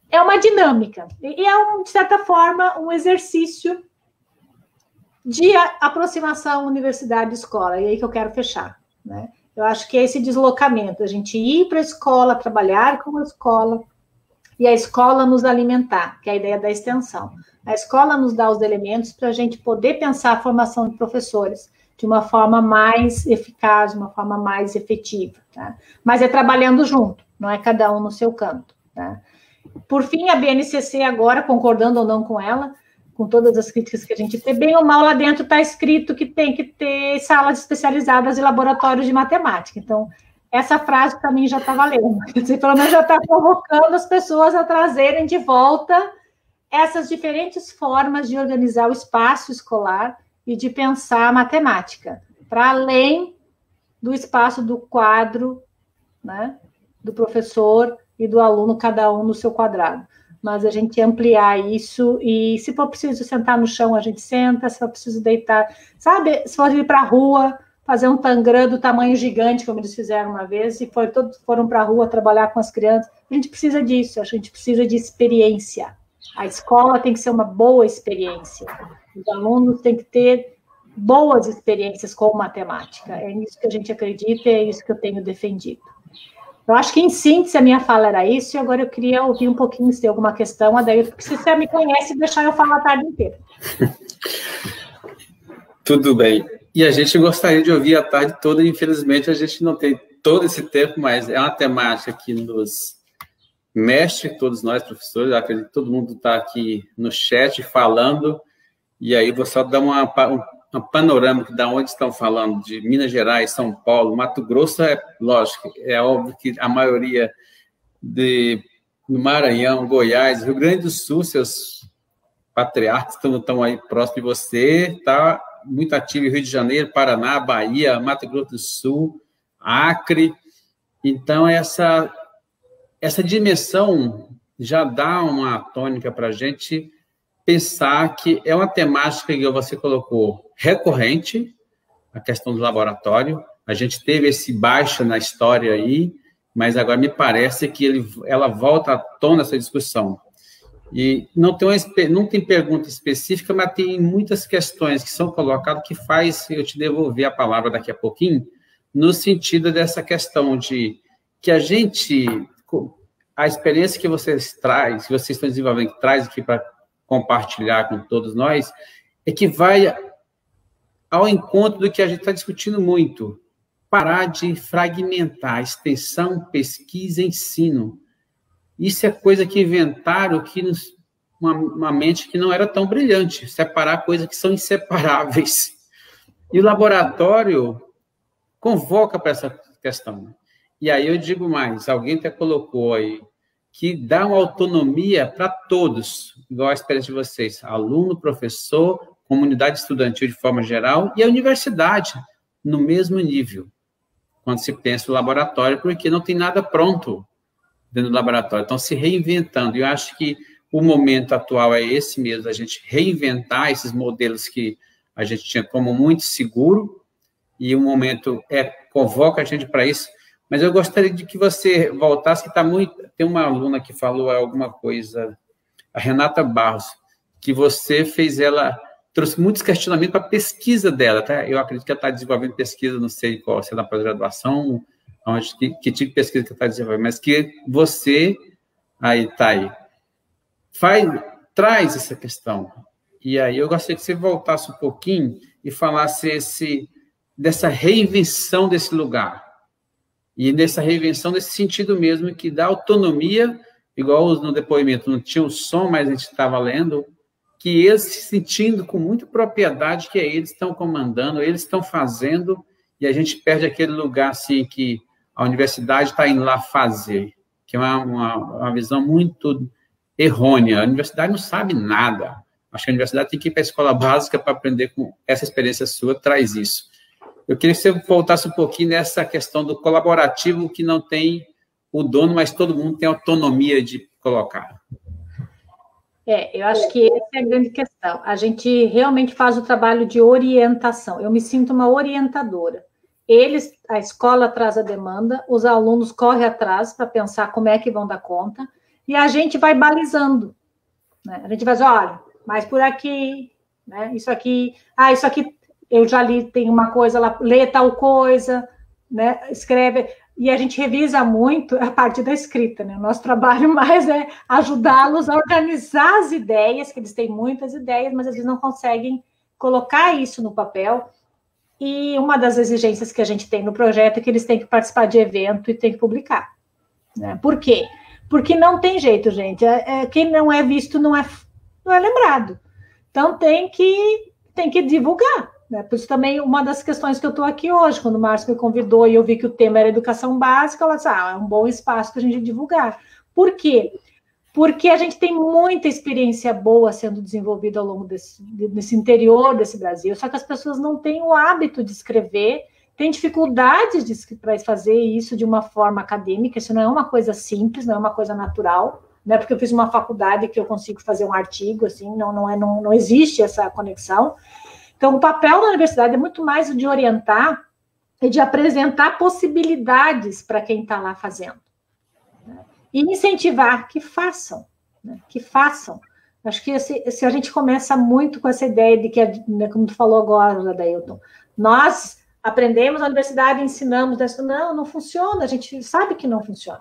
é uma dinâmica. E é, de certa forma, um exercício de aproximação universidade-escola. E aí que eu quero fechar, né? Eu acho que é esse deslocamento, a gente ir para a escola, trabalhar com a escola, e a escola nos alimentar, que é a ideia da extensão. A escola nos dá os elementos para a gente poder pensar a formação de professores de uma forma mais eficaz, de uma forma mais efetiva. Tá? Mas é trabalhando junto, não é cada um no seu canto. Tá? Por fim, a BNCC agora, concordando ou não com ela, com todas as críticas que a gente tem, bem ou mal lá dentro está escrito que tem que ter salas especializadas e laboratórios de matemática. Então, essa frase para mim já está valendo. Quer dizer, pelo menos já está provocando as pessoas a trazerem de volta essas diferentes formas de organizar o espaço escolar e de pensar a matemática, para além do espaço do quadro, né, do professor e do aluno, cada um no seu quadrado. Mas a gente ampliar isso e, se for preciso sentar no chão, a gente senta, se for preciso deitar, sabe? Se for ir para a rua, fazer um tangram do tamanho gigante, como eles fizeram uma vez, e todos foram para a rua trabalhar com as crianças, a gente precisa disso, a gente precisa de experiência. A escola tem que ser uma boa experiência. Os alunos têm que ter boas experiências com matemática. É nisso que a gente acredita e é isso que eu tenho defendido. Eu acho que, em síntese, a minha fala era isso, e agora eu queria ouvir um pouquinho se tem alguma questão, Adailton, porque se você me conhece, deixar eu falar a tarde inteira. Tudo bem. E a gente gostaria de ouvir a tarde toda, infelizmente a gente não tem todo esse tempo, mas é uma temática que nos mexe, todos nós, professores, eu acredito que todo mundo está aqui no chat falando, e aí vou só dar uma panorâmica de onde estão falando, de Minas Gerais, São Paulo, Mato Grosso, lógico, é óbvio que a maioria do Maranhão, Goiás, Rio Grande do Sul, seus patriarcas estão aí próximo de você, está muito ativo em Rio de Janeiro, Paraná, Bahia, Mato Grosso do Sul, Acre. Então, essa dimensão já dá uma tônica para a gente pensar que é uma temática que você colocou recorrente, a questão do laboratório. A gente teve esse baixa na história aí, mas agora me parece que ela volta à tona essa discussão. E não tem pergunta específica, mas tem muitas questões que são colocadas que faz eu te devolver a palavra daqui a pouquinho, no sentido dessa questão de que a experiência que vocês estão desenvolvendo, que traz aqui para compartilhar com todos nós, é que vai ao encontro do que a gente está discutindo muito. parar de fragmentar extensão, pesquisa e ensino. Isso é coisa que inventaram uma mente que não era tão brilhante, separar coisas que são inseparáveis. E o laboratório convoca para essa questão. E aí eu digo mais, alguém até colocou aí, que dá uma autonomia para todos, igual a experiência de vocês, aluno, professor, comunidade estudantil de forma geral e a universidade, no mesmo nível, quando se pensa no laboratório, porque não tem nada pronto dentro do laboratório, estão se reinventando. E eu acho que o momento atual é esse mesmo, a gente reinventar esses modelos que a gente tinha como muito seguro, e o momento convoca a gente para isso. Mas eu gostaria de que você voltasse, que tem uma aluna que falou alguma coisa, a Renata Barros, que você trouxe muitos questionamentos para a pesquisa dela, tá? Eu acredito que ela está desenvolvendo pesquisa, não sei qual, se é na pós-graduação, que tipo de pesquisa que ela está desenvolvendo, mas que você, traz essa questão. E aí eu gostaria que você voltasse um pouquinho e falasse dessa reinvenção desse lugar. E nessa reinvenção, nesse sentido mesmo, que dá autonomia, igual no depoimento, não tinha o som, mas a gente estava lendo, que eles se sentindo com muita propriedade, que eles estão comandando, eles estão fazendo, e a gente perde aquele lugar, assim, que a universidade está indo lá fazer, que é uma visão muito errônea. A universidade não sabe nada. Acho que a universidade tem que ir para a escola básica para aprender com essa experiência sua, traz isso. Eu queria que você voltasse um pouquinho nessa questão do colaborativo, que não tem o dono, mas todo mundo tem autonomia de colocar. Eu acho que essa é a grande questão. A gente realmente faz o trabalho de orientação. Eu me sinto uma orientadora. A escola traz a demanda, os alunos correm atrás para pensar como é que vão dar conta, e a gente vai balizando. Né? A gente vai dizer, olha, mais por aqui, né? Isso aqui eu já li, tem uma coisa lá, lê tal coisa, né? Escreve, e a gente revisa muito a parte da escrita, né? O nosso trabalho mais é ajudá-los a organizar as ideias, que eles têm muitas ideias, mas às vezes não conseguem colocar isso no papel. E uma das exigências que a gente tem no projeto é que eles têm que participar de evento e têm que publicar. Né? Por quê? Porque não tem jeito, gente. Quem não é visto não é lembrado. Então, tem que divulgar. Né? Por isso, também, uma das questões que eu estou aqui hoje, quando o Márcio me convidou e eu vi que o tema era educação básica, ela disse, é um bom espaço para a gente divulgar. Por quê? Porque a gente tem muita experiência boa sendo desenvolvida ao longo desse interior desse Brasil, só que as pessoas não têm o hábito de escrever, têm dificuldades para fazer isso de uma forma acadêmica, isso não é uma coisa simples, não é uma coisa natural, não é porque eu fiz uma faculdade que eu consigo fazer um artigo, assim, não existe essa conexão. Então, o papel da universidade é muito mais de orientar e de apresentar possibilidades para quem está lá fazendo. Né? E incentivar que façam, né? Que façam. Acho que se a gente começa muito com essa ideia de que, né, como tu falou agora, Dailton, nós aprendemos na universidade, ensinamos, não funciona, a gente sabe que não funciona.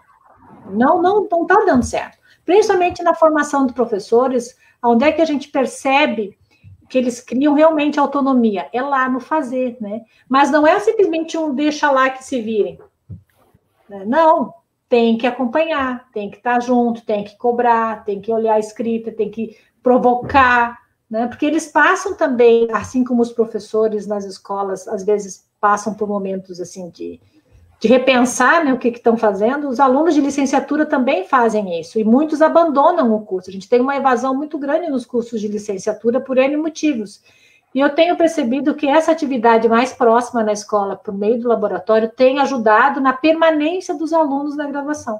Não está dando certo. Principalmente na formação de professores, onde é que a gente percebe que eles criam realmente autonomia? É lá no fazer, né? Mas não é simplesmente deixa lá que se virem. Não, tem que acompanhar, tem que estar junto, tem que cobrar, tem que olhar a escrita, tem que provocar, né? Porque eles passam também, assim como os professores nas escolas, às vezes passam por momentos assim de repensar, né, o que estão fazendo, os alunos de licenciatura também fazem isso, e muitos abandonam o curso. A gente tem uma evasão muito grande nos cursos de licenciatura por N motivos. E eu tenho percebido que essa atividade mais próxima na escola, por meio do laboratório, tem ajudado na permanência dos alunos na graduação.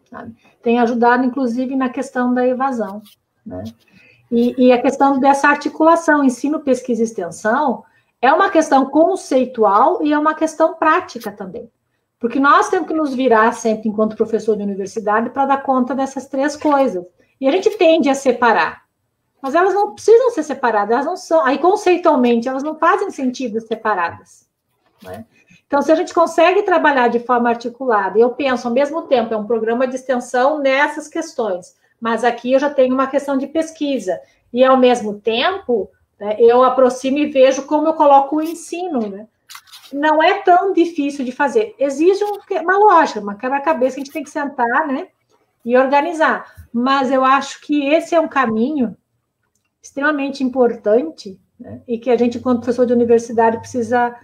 Sabe? Tem ajudado, inclusive, na questão da evasão. Né? E a questão dessa articulação, ensino, pesquisa e extensão, é uma questão conceitual e é uma questão prática também. Porque nós temos que nos virar sempre, enquanto professor de universidade, para dar conta dessas três coisas. E a gente tende a separar. Mas elas não precisam ser separadas, elas não são. Aí, conceitualmente, elas não fazem sentido separadas. Né? Então, se a gente consegue trabalhar de forma articulada, eu penso, ao mesmo tempo, é um programa de extensão nessas questões, mas aqui eu já tenho uma questão de pesquisa. E, ao mesmo tempo, né, eu aproximo e vejo como eu coloco o ensino, né? não é tão difícil de fazer. Exige uma lógica, uma quebra-cabeça que a gente tem que sentar, né, e organizar. Mas eu acho que esse é um caminho extremamente importante, né, e que a gente, enquanto professor de universidade, precisa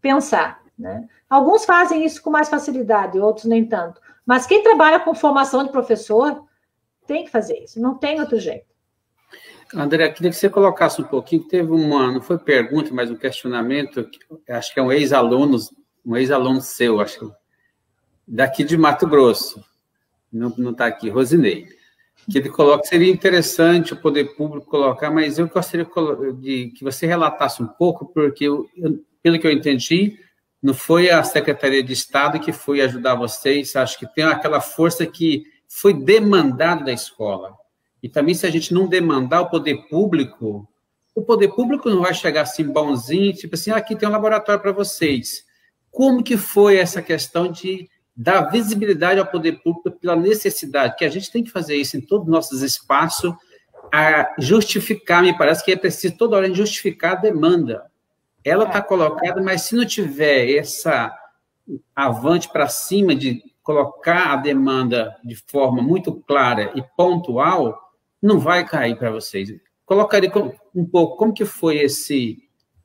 pensar, né? Alguns fazem isso com mais facilidade, outros nem tanto. Mas quem trabalha com formação de professor tem que fazer isso, não tem outro jeito. André, queria que você colocasse um pouquinho, teve não foi pergunta, mas um questionamento, acho que é um ex-aluno seu, acho, daqui de Mato Grosso, não está aqui, Rosinei, que ele coloca que seria interessante o poder público colocar, mas eu gostaria de que você relatasse um pouco, porque, pelo que eu entendi, não foi a Secretaria de Estado que foi ajudar vocês, acho que tem aquela força que foi demandada da escola. E também, se a gente não demandar o poder público não vai chegar assim bonzinho, tipo assim, aqui tem um laboratório para vocês. Como que foi essa questão de dar visibilidade ao poder público pela necessidade? Que a gente tem que fazer isso em todos os nossos espaços, a justificar, me parece que é preciso toda hora justificar a demanda. Ela está colocada, mas se não tiver essa avante para cima de colocar a demanda de forma muito clara e pontual, não vai cair para vocês. Colocaria um pouco como que foi esse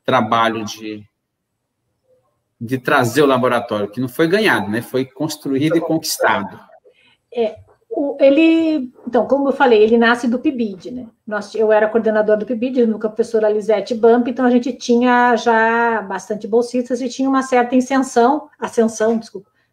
trabalho de trazer o laboratório, que não foi ganhado, né? Foi construído e conquistado. Então, como eu falei, ele nasce do PIBID, né? Eu era coordenadora do PIBID, no professora Lisete Bump, então a gente tinha já bastante bolsistas e tinha uma certa ascensão,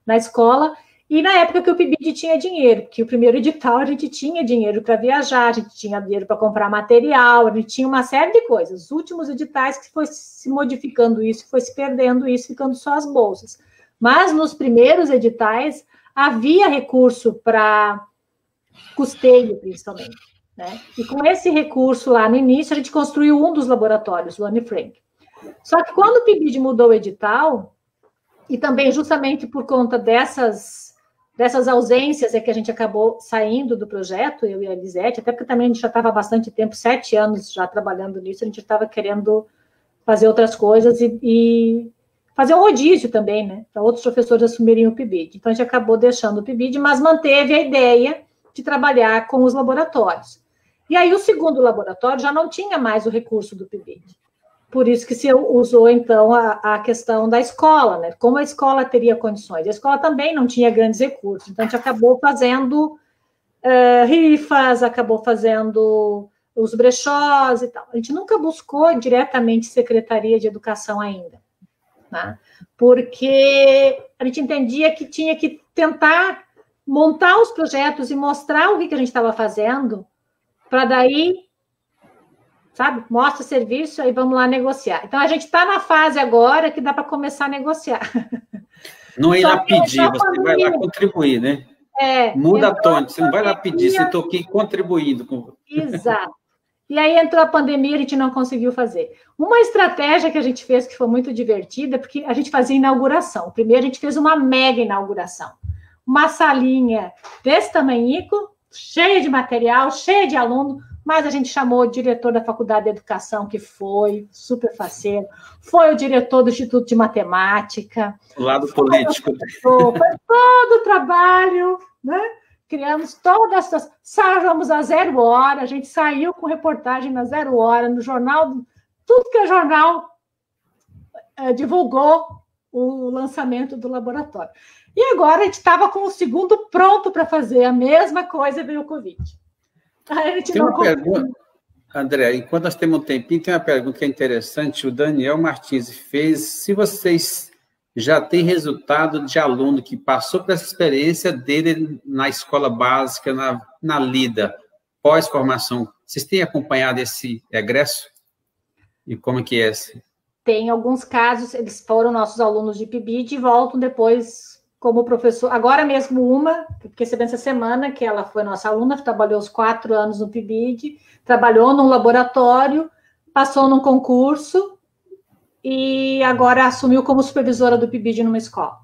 na escola. E na época que o PIBID tinha dinheiro, porque o primeiro edital a gente tinha dinheiro para viajar, a gente tinha dinheiro para comprar material, a gente tinha uma série de coisas. Os últimos editais que foi se modificando isso, foi se perdendo isso, ficando só as bolsas. Mas nos primeiros editais havia recurso para custeio, principalmente, né? E com esse recurso lá no início, a gente construiu um dos laboratórios, o Anne Frank. Só que quando o PIBID mudou o edital, e também justamente por conta dessas ausências é que a gente acabou saindo do projeto, eu e a Lisete, até porque também a gente já estava há bastante tempo, 7 anos já trabalhando nisso, a gente estava querendo fazer outras coisas e fazer um rodízio também, né, para outros professores assumirem o PIBID. Então, a gente acabou deixando o PIBID, mas manteve a ideia de trabalhar com os laboratórios. E aí, o segundo laboratório já não tinha mais o recurso do PIBID. Por isso que se usou, então, a questão da escola, né? Como a escola teria condições. A escola também não tinha grandes recursos, então a gente acabou fazendo rifas, acabou fazendo os brechós e tal. A gente nunca buscou diretamente Secretaria de Educação ainda, né? Porque a gente entendia que tinha que tentar montar os projetos e mostrar o que a gente estava fazendo, para daí... sabe? Mostra o serviço, aí vamos lá negociar. Então, a gente está na fase agora que dá para começar a negociar. Não é ir lá pedir, você vai lá contribuir, né? Muda a tônica, você não vai lá pedir, você está aqui contribuindo. Exato. E aí entrou a pandemia, a gente não conseguiu fazer. Uma estratégia que a gente fez, que foi muito divertida, porque a gente fazia inauguração. Primeiro, a gente fez uma mega inauguração. Uma salinha desse tamanhico, cheia de material, cheia de aluno, mas a gente chamou o diretor da Faculdade de Educação, que foi super faceiro, foi o diretor do Instituto de Matemática. O lado político. Foi todo o trabalho, né? Criamos todas as... Saímos a 0 hora, a gente saiu com reportagem na 0 hora, no jornal, tudo que é jornal divulgou o lançamento do laboratório. E agora a gente estava com o segundo pronto para fazer a mesma coisa, veio o Covid. Tem uma pergunta, André, enquanto nós temos um tempinho, tem uma pergunta que é interessante, o Daniel Martins fez, se vocês já têm resultado de aluno que passou por essa experiência dele na escola básica, na LIDA, pós-formação, vocês têm acompanhado esse egresso? E como que é esse? Tem alguns casos, eles foram nossos alunos de PIBID e voltam depois... como professor, agora mesmo uma, porque recebeu essa semana, que ela foi nossa aluna, trabalhou os 4 anos no PIBID, trabalhou num laboratório, passou num concurso e agora assumiu como supervisora do PIBID numa escola.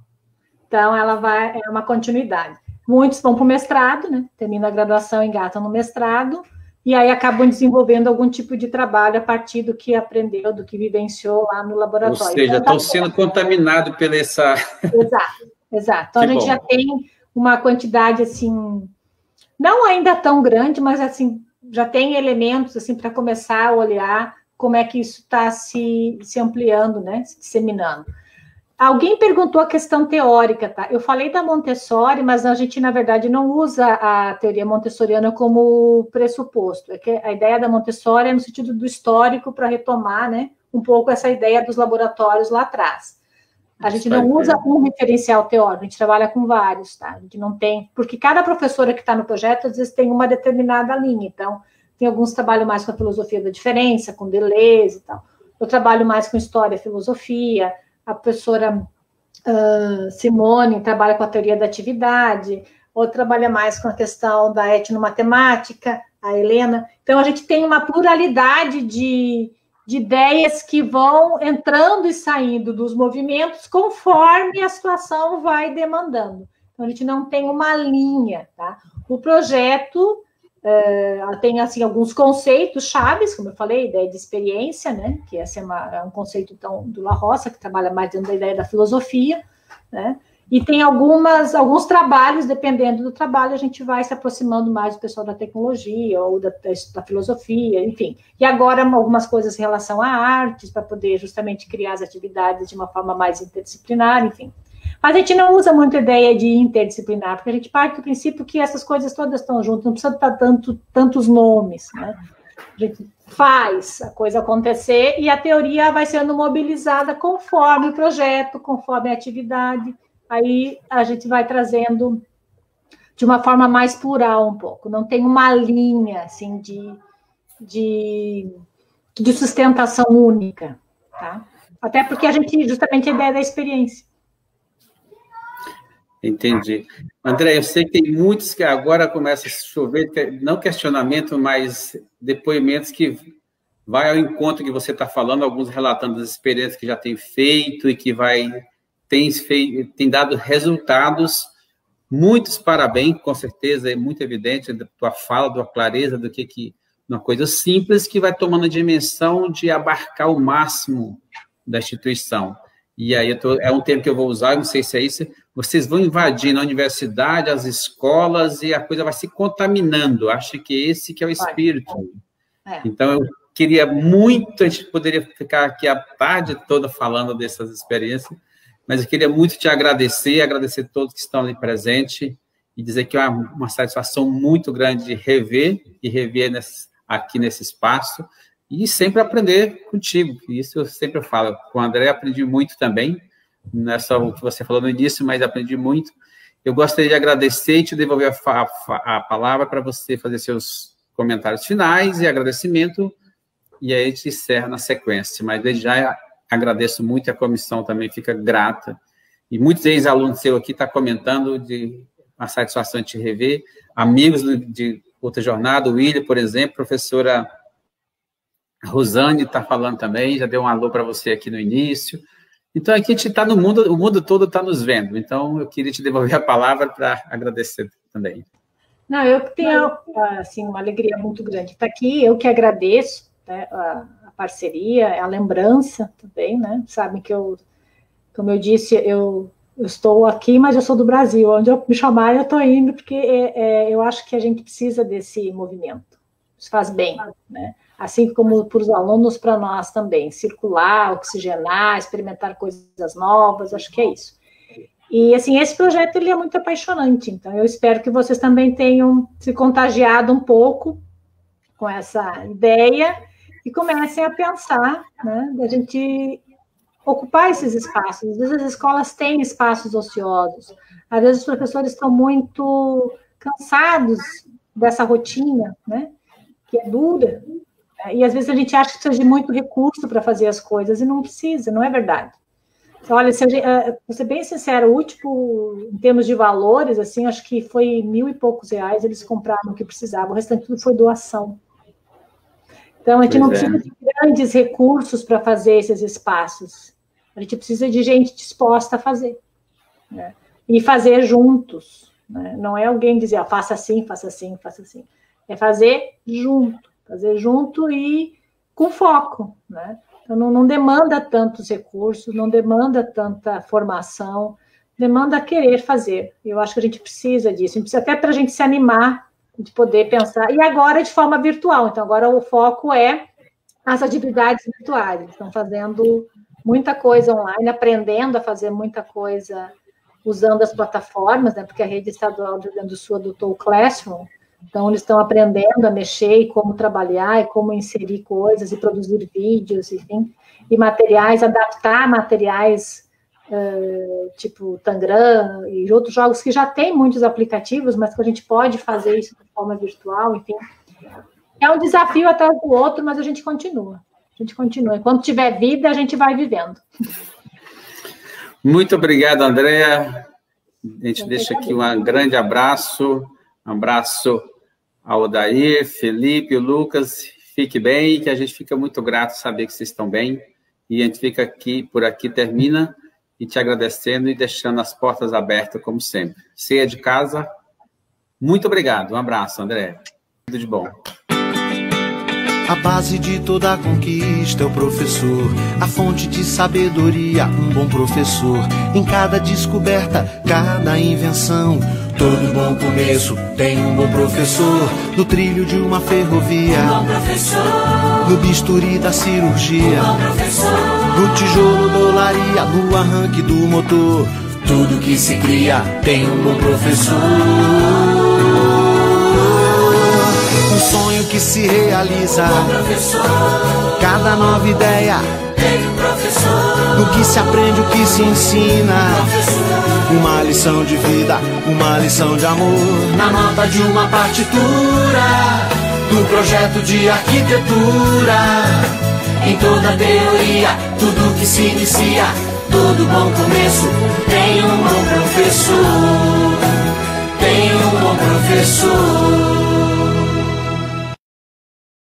Então, ela vai, é uma continuidade. Muitos vão para o mestrado, né? Terminam a graduação e engatam no mestrado, e aí acabam desenvolvendo algum tipo de trabalho a partir do que aprendeu, do que vivenciou lá no laboratório. Ou seja, estão sendo contaminados pela essa... Exato, exato. Então, a gente já tem uma quantidade, assim, não ainda tão grande, mas, assim, já tem elementos, assim, para começar a olhar como é que isso está se ampliando, né, se disseminando. Alguém perguntou a questão teórica, tá? Eu falei da Montessori, mas a gente, na verdade, não usa a teoria montessoriana como pressuposto. É que a ideia da Montessori é no sentido do histórico, para retomar, né, um pouco essa ideia dos laboratórios lá atrás. A gente não usa um referencial teórico, a gente trabalha com vários, tá? A gente não tem... Porque cada professora que está no projeto, às vezes, tem uma determinada linha. Então, tem alguns que trabalham mais com a filosofia da diferença, com Deleuze e tal. Eu trabalho mais com história e filosofia. A professora Simone trabalha com a teoria da atividade, ou trabalha mais com a questão da etnomatemática, a Helena. Então, a gente tem uma pluralidade de ideias que vão entrando e saindo dos movimentos conforme a situação vai demandando. Então, a gente não tem uma linha, tá? O projeto tem, assim, alguns conceitos chaves, como eu falei, ideia de experiência, né? Que esse é um conceito, então, do La Roça, que trabalha mais dentro da ideia da filosofia, né? E tem alguns trabalhos, dependendo do trabalho, a gente vai se aproximando mais do pessoal da tecnologia ou da filosofia, enfim. E agora, algumas coisas em relação a artes, para poder justamente criar as atividades de uma forma mais interdisciplinar, enfim. Mas a gente não usa muito a ideia de interdisciplinar, porque a gente parte do princípio que essas coisas todas estão juntas, não precisa estar tantos nomes, né? A gente faz a coisa acontecer e a teoria vai sendo mobilizada conforme o projeto, conforme a atividade. Aí a gente vai trazendo de uma forma mais plural um pouco. Não tem uma linha, assim, de sustentação única, tá? Até porque a gente, justamente, a ideia da experiência. Entendi. André, eu sei que tem muitos que agora começam a chover, não questionamento, mas depoimentos que vai ao encontro que você está falando, alguns relatando as experiências que já tem feito e que tem dado resultados. Muitos parabéns, com certeza, é muito evidente da tua fala, da tua clareza, do que uma coisa simples que vai tomando a dimensão de abarcar o máximo da instituição. E aí é um termo que eu vou usar, não sei se é isso, vocês vão invadindo a universidade, as escolas, e a coisa vai se contaminando. Acho que esse que é o espírito. Então, eu queria muito, a gente poderia ficar aqui a tarde toda falando dessas experiências, mas eu queria muito te agradecer a todos que estão ali presentes, e dizer que é uma satisfação muito grande de rever aqui nesse espaço, e sempre aprender contigo. Isso eu sempre falo. Com o André aprendi muito também, não é só o que você falou no início, mas aprendi muito. Eu gostaria de agradecer e te devolver a palavra para você fazer seus comentários finais e agradecimento, e aí a gente encerra na sequência. Mas desde já agradeço muito, a comissão também fica grata. E muitos ex-alunos seus aqui estão comentando de uma satisfação de te rever. Amigos de outra jornada, o William, por exemplo, professora Rosane está falando também, já deu um alô para você aqui no início. Então, aqui a gente está no mundo, o mundo todo está nos vendo. Então, eu queria te devolver a palavra para agradecer também. Não, eu tenho, assim, uma alegria muito grande estar aqui. Eu que agradeço, né, a parceria, a lembrança também, né? Sabem que como eu disse, eu estou aqui, mas eu sou do Brasil. Onde eu me chamar, eu estou indo, porque eu acho que a gente precisa desse movimento. Isso faz bem, né? Assim como para os alunos, para nós também. Circular, oxigenar, experimentar coisas novas, acho que é isso. E, assim, esse projeto, ele é muito apaixonante. Então, eu espero que vocês também tenham se contagiado um pouco com essa ideia e comecem a pensar, né, da gente ocupar esses espaços. Às vezes as escolas têm espaços ociosos, às vezes os professores estão muito cansados dessa rotina, né, que é dura, e às vezes a gente acha que precisa de muito recurso para fazer as coisas, e não precisa, não é verdade. Então, olha, vou ser bem sincera, o último, em termos de valores, assim, acho que foi R$1.000 e poucos, eles compraram o que precisavam, o restante tudo foi doação. Então, a gente não precisa de grandes recursos para fazer esses espaços. A gente precisa de gente disposta a fazer, né? E fazer juntos, né? Não é alguém dizer, faça assim, faça assim, faça assim. É fazer junto e com foco, né? Então, não demanda tantos recursos, não demanda tanta formação, demanda querer fazer. Eu acho que a gente precisa disso, a gente precisa até para a gente se animar, de poder pensar. E agora de forma virtual, então agora o foco é as atividades virtuais. Estão fazendo muita coisa online, aprendendo a fazer muita coisa usando as plataformas, né? Porque a rede estadual do Rio Grande do Sul adotou o Classroom, então eles estão aprendendo a mexer e como trabalhar e como inserir coisas e produzir vídeos, enfim, e materiais, adaptar materiais tipo Tangram e outros jogos que já tem muitos aplicativos, mas que a gente pode fazer isso de forma virtual, enfim. É um desafio atrás do outro, mas a gente continua. Enquanto tiver vida, a gente vai vivendo. Muito obrigado, Andréa. A gente deixa aqui um grande abraço. Um abraço ao Odair, Felipe, Lucas. Fique bem, que a gente fica muito grato saber que vocês estão bem. E a gente fica aqui, por aqui, termina, e te agradecendo e deixando as portas abertas, como sempre. Ceia de casa, muito obrigado. Um abraço, André. Tudo de bom. A base de toda conquista é o professor, a fonte de sabedoria, um bom professor. Em cada descoberta, cada invenção, todo bom começo tem um bom professor. No trilho de uma ferrovia, um bom professor. No bisturi da cirurgia, um bom professor. No tijolo da olaria, no arranque do motor, tudo que se cria tem um bom professor. Um sonho que se realiza, cada nova ideia, no que se aprende, o que se ensina, uma lição de vida, uma lição de amor, na nota de uma partitura, num projeto de arquitetura, em toda teoria, tudo que se inicia, todo bom começo tem um bom professor, tem um bom professor.